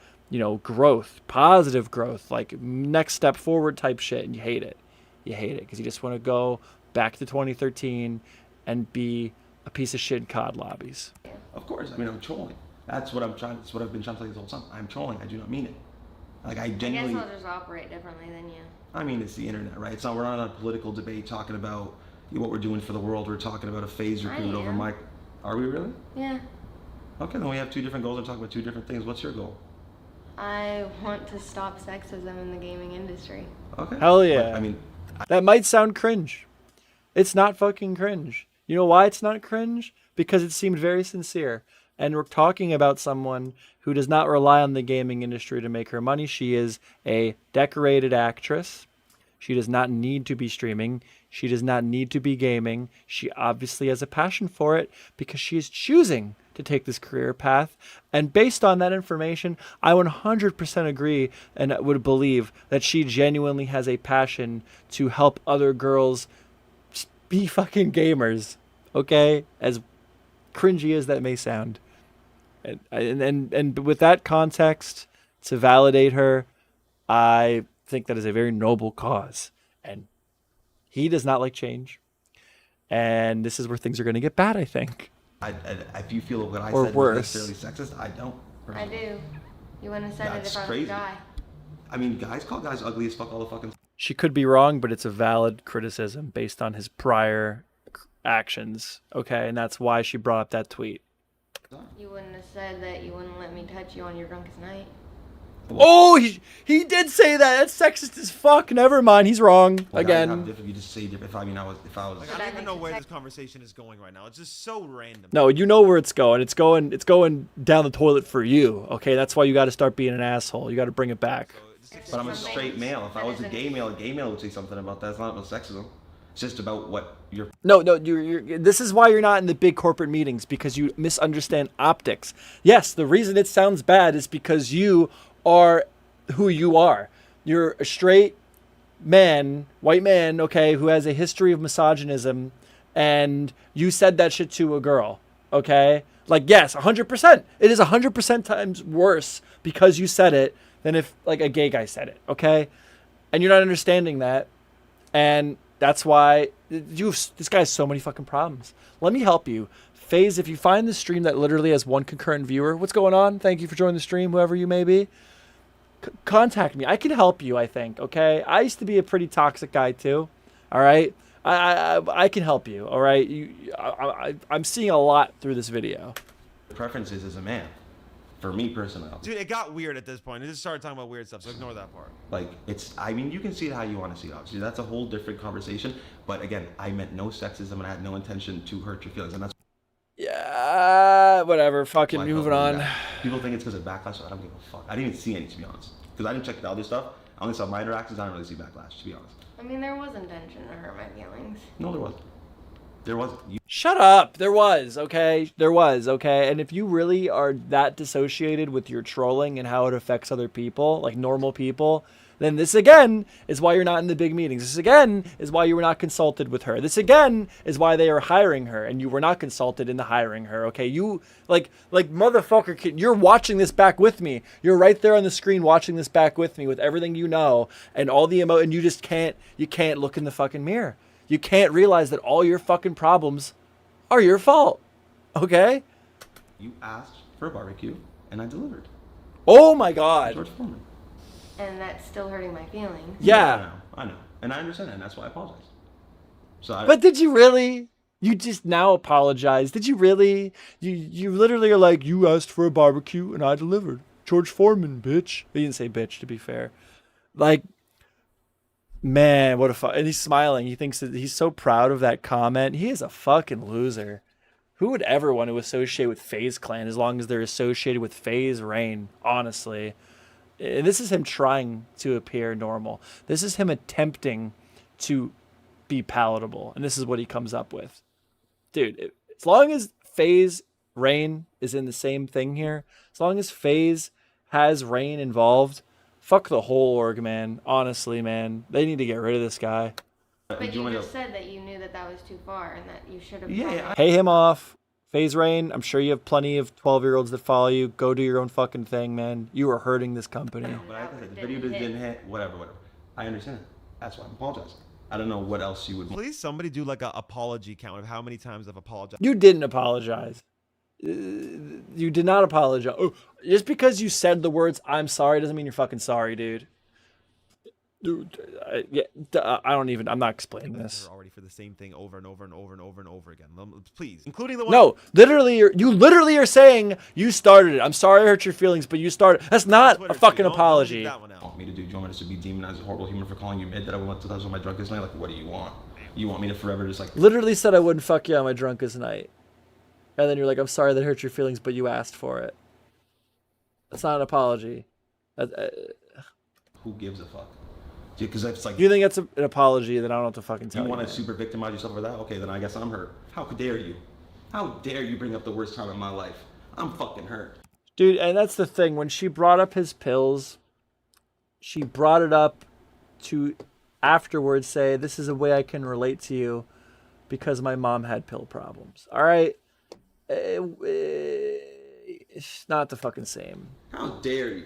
positive growth, like next step forward type shit, and you hate it. You hate it because you just want to go back to 2013 and be a piece of shit in COD lobbies. Of course. I mean, I'm trolling. That's what I'm trying. That's what I've been trying to tell you this whole time. I'm trolling. I do not mean it. Like I genuinely. I guess I'll just operate differently than you. I mean, it's the internet, right? It's not. We're not on a political debate talking about what we're doing for the world. We're talking about a Faze recruit over my. Are we really? Yeah. Okay, then we have two different goals. I'm talking about two different things. What's your goal? I want to stop sexism in the gaming industry. Okay. Hell yeah. I mean, that might sound cringe. It's not fucking cringe. You know why it's not cringe? Because it seemed very sincere. And we're talking about someone who does not rely on the gaming industry to make her money. She is a decorated actress. She does not need to be streaming. She does not need to be gaming. She obviously has a passion for it because she is choosing to take this career path. And based on that information, I 100% agree and would believe that she genuinely has a passion to help other girls be fucking gamers. Okay? As cringy as that may sound. And with that context, to validate her, I think that is a very noble cause. And he does not like change. And this is where things are going to get bad, I think. If you feel what I Or said worse. was necessarily sexist, I don't. I do. You wouldn't have said That's it if I was crazy. a guy. I mean, guys call guys ugly as fuck all the fucking. She could be wrong, but it's a valid criticism based on his prior actions. Okay, and that's why she brought up that tweet. You wouldn't have said that you wouldn't let me touch you on your drunkest night. Oh, he did say that. That's sexist as fuck. Never mind. He's wrong Guys again. have different, you just say different. If I was. Like, I don't even know where this conversation is going right now. It's just so random. No, you know where it's going. It's going down the toilet for you. Okay, that's why you got to start being an asshole. You got to bring it back. But I'm a straight male. If I was a gay male would say something about that. It's not about sexism. It's just about what you're. No, this is why you're not in the big corporate meetings, because you misunderstand optics. Yes, the reason it sounds bad is because you are who you are. You're a straight man, white man, okay, who has a history of misogynism, and you said that shit to a girl, okay? Like, yes, 100%. It is 100% times worse because you said it than if, like, a gay guy said it, okay? And you're not understanding that, and that's why this guy has so many fucking problems. Let me help you. Faze, if you find the stream that literally has one concurrent viewer, what's going on? Thank you for joining the stream, whoever you may be. Contact me. I can help you, I think, okay? I used to be a pretty toxic guy, too, all right? I can help you, all right? I'm seeing a lot through this video. Preferences as a man. For me personally. Dude, it got weird at this point. It just started talking about weird stuff, so ignore that part. Like, I mean, you can see it how you want to see it, obviously. That's a whole different conversation. But again, I meant no sexism and I had no intention to hurt your feelings. And that's Yeah, whatever. Fucking why I moving felt really on. bad. People think it's because of backlash, so I don't give a fuck. I didn't even see any, to be honest. Because I didn't check the other stuff. I only saw my interactions. I didn't really see backlash, to be honest. I mean, there was intention to hurt my feelings. No, there wasn't. There wasn't. Shut up. There was, okay? There was, okay? And if you really are that dissociated with your trolling and how it affects other people, like normal people, then this again is why you're not in the big meetings. This again is why you were not consulted with her. This again is why they are hiring her and you were not consulted in the hiring her, okay? You, like motherfucker, you're watching this back with me. You're right there on the screen watching this back with me with everything you know and all the and you just can't look in the fucking mirror. You can't realize that all your fucking problems are your fault, okay? You asked for a barbecue, and I delivered. Oh my God. George Foreman. And that's still hurting my feelings. Yeah. I know. And I understand that, and that's why I apologize. So But did you really? You just now apologize. Did you really? You literally are like, you asked for a barbecue and I delivered. George Foreman, bitch. He didn't say bitch, to be fair. Like, man, what a fuck. And he's smiling. He thinks that he's so proud of that comment. He is a fucking loser. Who would ever want to associate with Faze Clan as long as they're associated with Faze Rain, honestly? And this is him trying to appear normal. This is him attempting to be palatable. And this is what he comes up with. Dude, as long as Faze Rain is in the same thing here, as long as Faze has Rain involved, fuck the whole org, man. Honestly, man. They need to get rid of this guy. But you just said that you knew that that was too far and that you should have. Yeah. Pay him off. Faze Rain, I'm sure you have plenty of 12-year-olds that follow you. Go do your own fucking thing, man. You are hurting this company. But like I said, the video just didn't hit. Whatever. I understand. That's why I'm apologizing. I don't know what else you would. Please, somebody do like an apology count of how many times I've apologized. You didn't apologize. You did not apologize. Oh, just because you said the words "I'm sorry" doesn't mean you're fucking sorry, dude. Dude, I don't even. I'm not explaining this. Already for the same thing over and over and over and over and over again. Please, including the one. No, literally, you literally are saying you started it. I'm sorry I hurt your feelings, but you started. That's not a fucking apology. That one out. Want me to do? Do you want me to be demonized as a horrible human for calling you mid? That I went to that was on my drunkest night. Like, what do you want? You want me to forever just like? Literally said I wouldn't fuck you on my drunkest night, and then you're like, I'm sorry that hurt your feelings, but you asked for it. That's not an apology. Who gives a fuck? Because it's like, You think that's an apology, then I don't know what to fucking tell you you. want to super victimize yourself for that? Okay, then I guess I'm hurt. How dare you? How dare you bring up the worst time in my life? I'm fucking hurt. Dude, and that's the thing. When she brought up his pills, she brought it up to afterwards say, this is a way I can relate to you because my mom had pill problems. All right? It's not the fucking same. How dare you?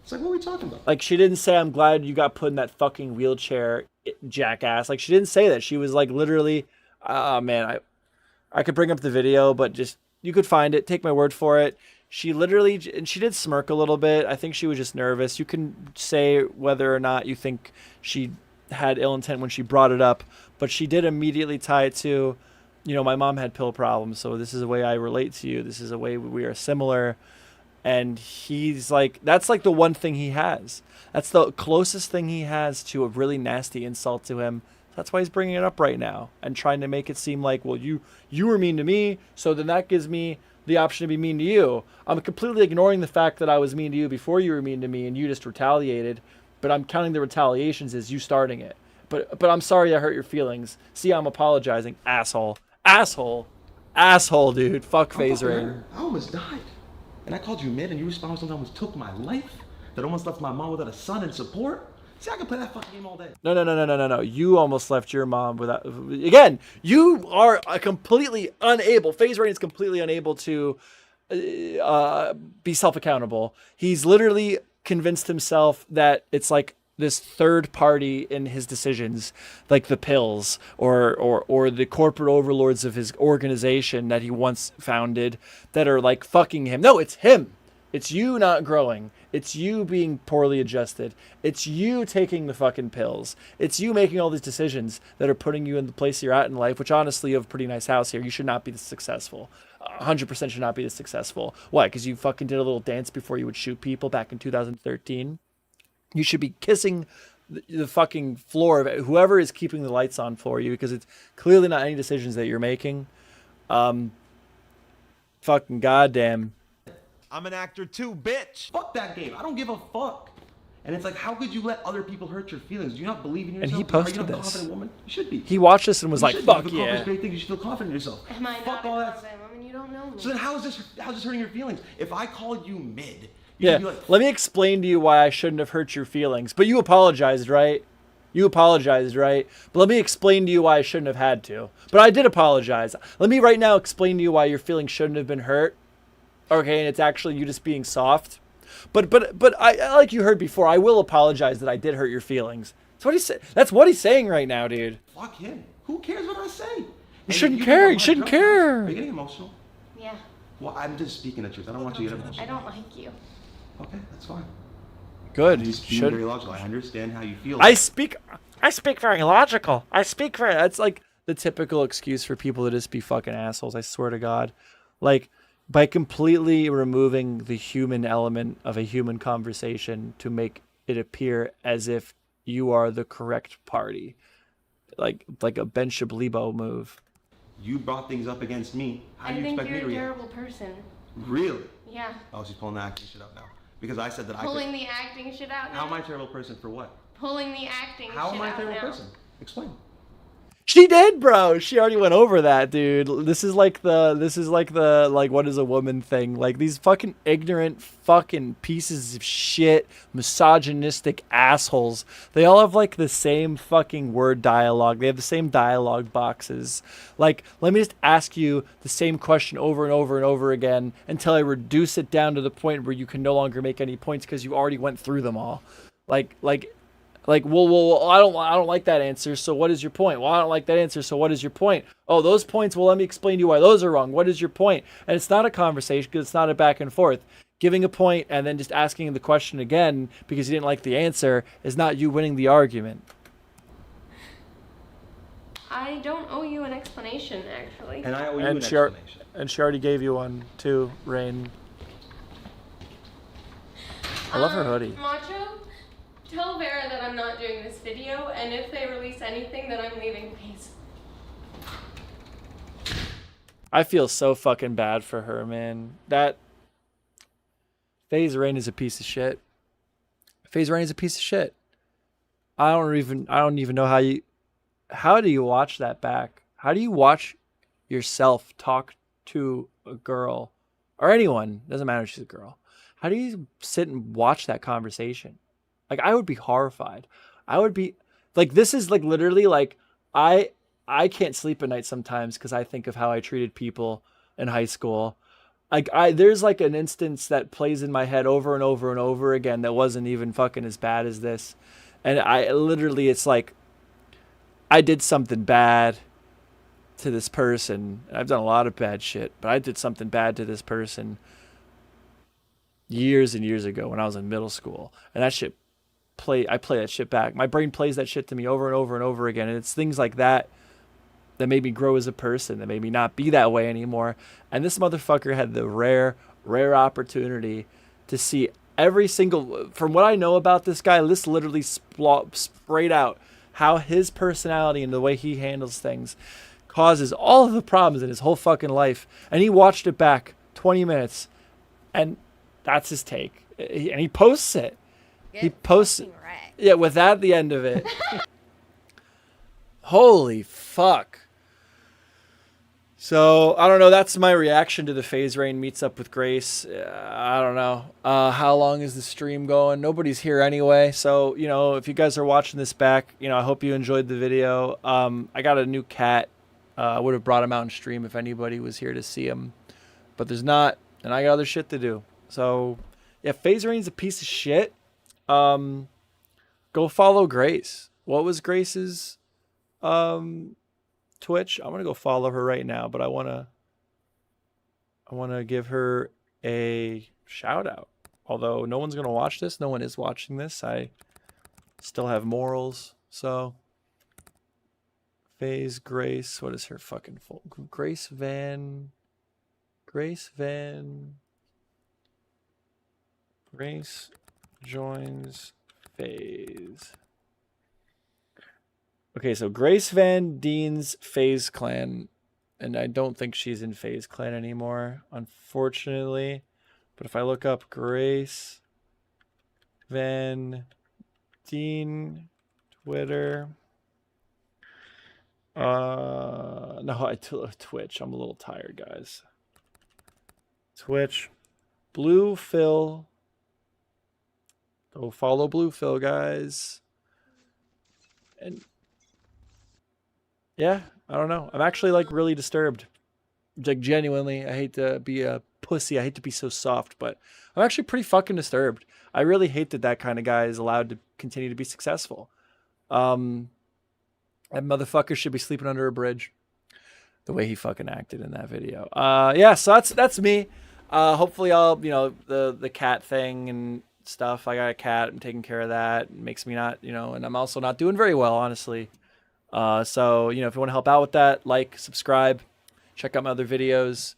It's like, what are we talking about? Like, she didn't say, I'm glad you got put in that fucking wheelchair, jackass. Like, she didn't say that. She was like, literally, man, I could bring up the video, but just, you could find it. Take my word for it. She literally, and she did smirk a little bit. I think she was just nervous. You can say whether or not you think she had ill intent when she brought it up, but she did immediately tie it to, you know, my mom had pill problems, so this is a way I relate to you. This is a way we are similar. And he's like, that's like the one thing he has. That's the closest thing he has to a really nasty insult to him. That's why he's bringing it up right now and trying to make it seem like, well, you were mean to me, so then that gives me the option to be mean to you. I'm completely ignoring the fact that I was mean to you before you were mean to me and you just retaliated, but I'm counting the retaliations as you starting it. But I'm sorry I hurt your feelings. See, I'm apologizing, asshole. Asshole, dude. Fuck Faze Rain. I almost died. And I called you mid, and you responded something that almost took my life. That almost left my mom without a son and support. See, I can play that fucking game all day. No. You almost left your mom without. Again, you are completely unable. Faze Rain is completely unable to be self-accountable. He's literally convinced himself that it's like this third party in his decisions, like the pills or the corporate overlords of his organization that he once founded, that are like fucking him. No, it's him. It's you not growing. It's you being poorly adjusted. It's you taking the fucking pills. It's you making all these decisions that are putting you in the place you're at in life, which honestly, you have a pretty nice house here. You should not be this successful. 100% should not be this successful. Why? Because you fucking did a little dance before you would shoot people back in 2013. You should be kissing the fucking floor of it, whoever is keeping the lights on for you, because it's clearly not any decisions that you're making. Fucking goddamn. I'm an actor too, bitch. Fuck that game. I don't give a fuck. And it's like, how could you let other people hurt your feelings? Do you not believe in yourself? And he Are posted you not a this. confident woman? You should be. He watched this and was You like, should be. fuck You've accomplished yeah. great things. You should feel confident in yourself. Am I Fuck not a all that. confident woman? You don't know me. So then how's this hurting your feelings? If I called you mid, Yeah, you'd be like, let me explain to you why I shouldn't have hurt your feelings. But you apologized, right? You apologized, right? But let me explain to you why I shouldn't have had to. But I did apologize. Let me right now explain to you why your feelings shouldn't have been hurt. Okay, and it's actually you just being soft. But I like you heard before, I will apologize that I did hurt your feelings. That's what he said. That's what he's saying right now, dude. fuck him. Who cares what I say? You shouldn't care. You shouldn't care. Are you getting emotional? Yeah. Well, I'm just speaking the truth. I don't want you to get emotional. I don't like you. Okay, that's fine. Good. I'm You just being should. very logical. I understand how you feel. I speak very logical. That's like the typical excuse for people to just be fucking assholes. I swear to God. Like, by completely removing the human element of a human conversation to make it appear as if you are the correct party. Like a Ben Shablibo move. You brought things up against me. How do I you think expect me you're to a react? terrible person. Really? Yeah. Oh, she's pulling the acting shit out now. Because I said that Pulling the acting shit out now. How am I a terrible person for what? Pulling the acting How shit am I a out terrible now. person? Explain. She did, bro. She already went over that, dude. This is like the what is a woman thing. Like these fucking ignorant fucking pieces of shit, misogynistic assholes. They all have like the same fucking word dialogue. They have the same dialogue boxes. Like, let me just ask you the same question over and over and over again until I reduce it down to the point where you can no longer make any points because you already went through them all. Well, I don't like that answer. So what is your point? Well, I don't like that answer. So what is your point? Oh, those points. Well, let me explain to you why those are wrong. What is your point? And it's not a conversation because it's not a back and forth. Giving a point and then just asking the question again because you didn't like the answer is not you winning the argument. I don't owe you an explanation, actually. And I owe you an And explanation. she already gave you one too, Rain. I love her hoodie. Macho, tell Vera that I'm not doing this video, and if they release anything, then I'm leaving, please. I feel so fucking bad for her, man. That Faze Rain is a piece of shit. Faze Rain is a piece of shit. I don't even know how do you watch that back? How do you watch yourself talk to a girl or anyone? Doesn't matter if she's a girl. How do you sit and watch that conversation? Like, I would be horrified. I would be like, this is like literally like I can't sleep at night sometimes because I think of how I treated people in high school. Like, there's like an instance that plays in my head over and over and over again that wasn't even fucking as bad as this. And it's like, I did something bad to this person. I've done a lot of bad shit, but I did something bad to this person years and years ago when I was in middle school. And that shit I play that shit back. My brain plays that shit to me over and over and over again. And it's things like that that made me grow as a person, that made me not be that way anymore. And this motherfucker had the rare opportunity to see every single, from what I know about this guy, this literally sprayed out how his personality and the way he handles things causes all of the problems in his whole fucking life. And he watched it back 20 minutes and that's his take. And he posts it. He posts it. Yeah, with that at the end of it. Holy fuck. So, I don't know. That's my reaction to the Faze Rain meets up with Grace. I don't know. How long is the stream going? Nobody's here anyway. So, if you guys are watching this back, I hope you enjoyed the video. I got a new cat. I would have brought him out in stream if anybody was here to see him. But there's not. And I got other shit to do. So, yeah, Faze Rain's a piece of shit. Go follow Grace. What was Grace's Twitch? I'm gonna go follow her right now, but I wanna give her a shout out. Although no one's gonna watch this, no one is watching this. I still have morals, so Faze Grace. What is her fucking full? Grace Van Grace joins Faze. Okay, so Grace Van Dien's Faze Clan, and I don't think she's in Faze Clan anymore, unfortunately. But if I look up Grace Van Dean, Twitter. No, Twitch. I'm a little tired, guys. Twitch. Blue Phil. Go follow Blue Phil, guys. And yeah, I don't know. I'm actually like really disturbed. Like genuinely, I hate to be a pussy. I hate to be so soft, but I'm actually pretty fucking disturbed. I really hate that that kind of guy is allowed to continue to be successful. That motherfucker should be sleeping under a bridge. The way he fucking acted in that video. Yeah, so that's me. Hopefully I'll, the cat thing and stuff. I got a cat. I'm taking care of that. It makes me not, and I'm also not doing very well, honestly. So, if you want to help out with that, like, subscribe, check out my other videos.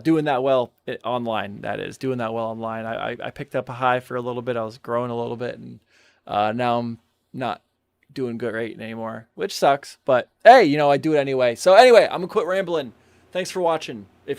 Doing that well online, that is. Doing that well online. I picked up a high for a little bit. I was growing a little bit, and now I'm not doing great anymore, which sucks. But, hey, I do it anyway. So, anyway, I'm going to quit rambling. Thanks for watching. If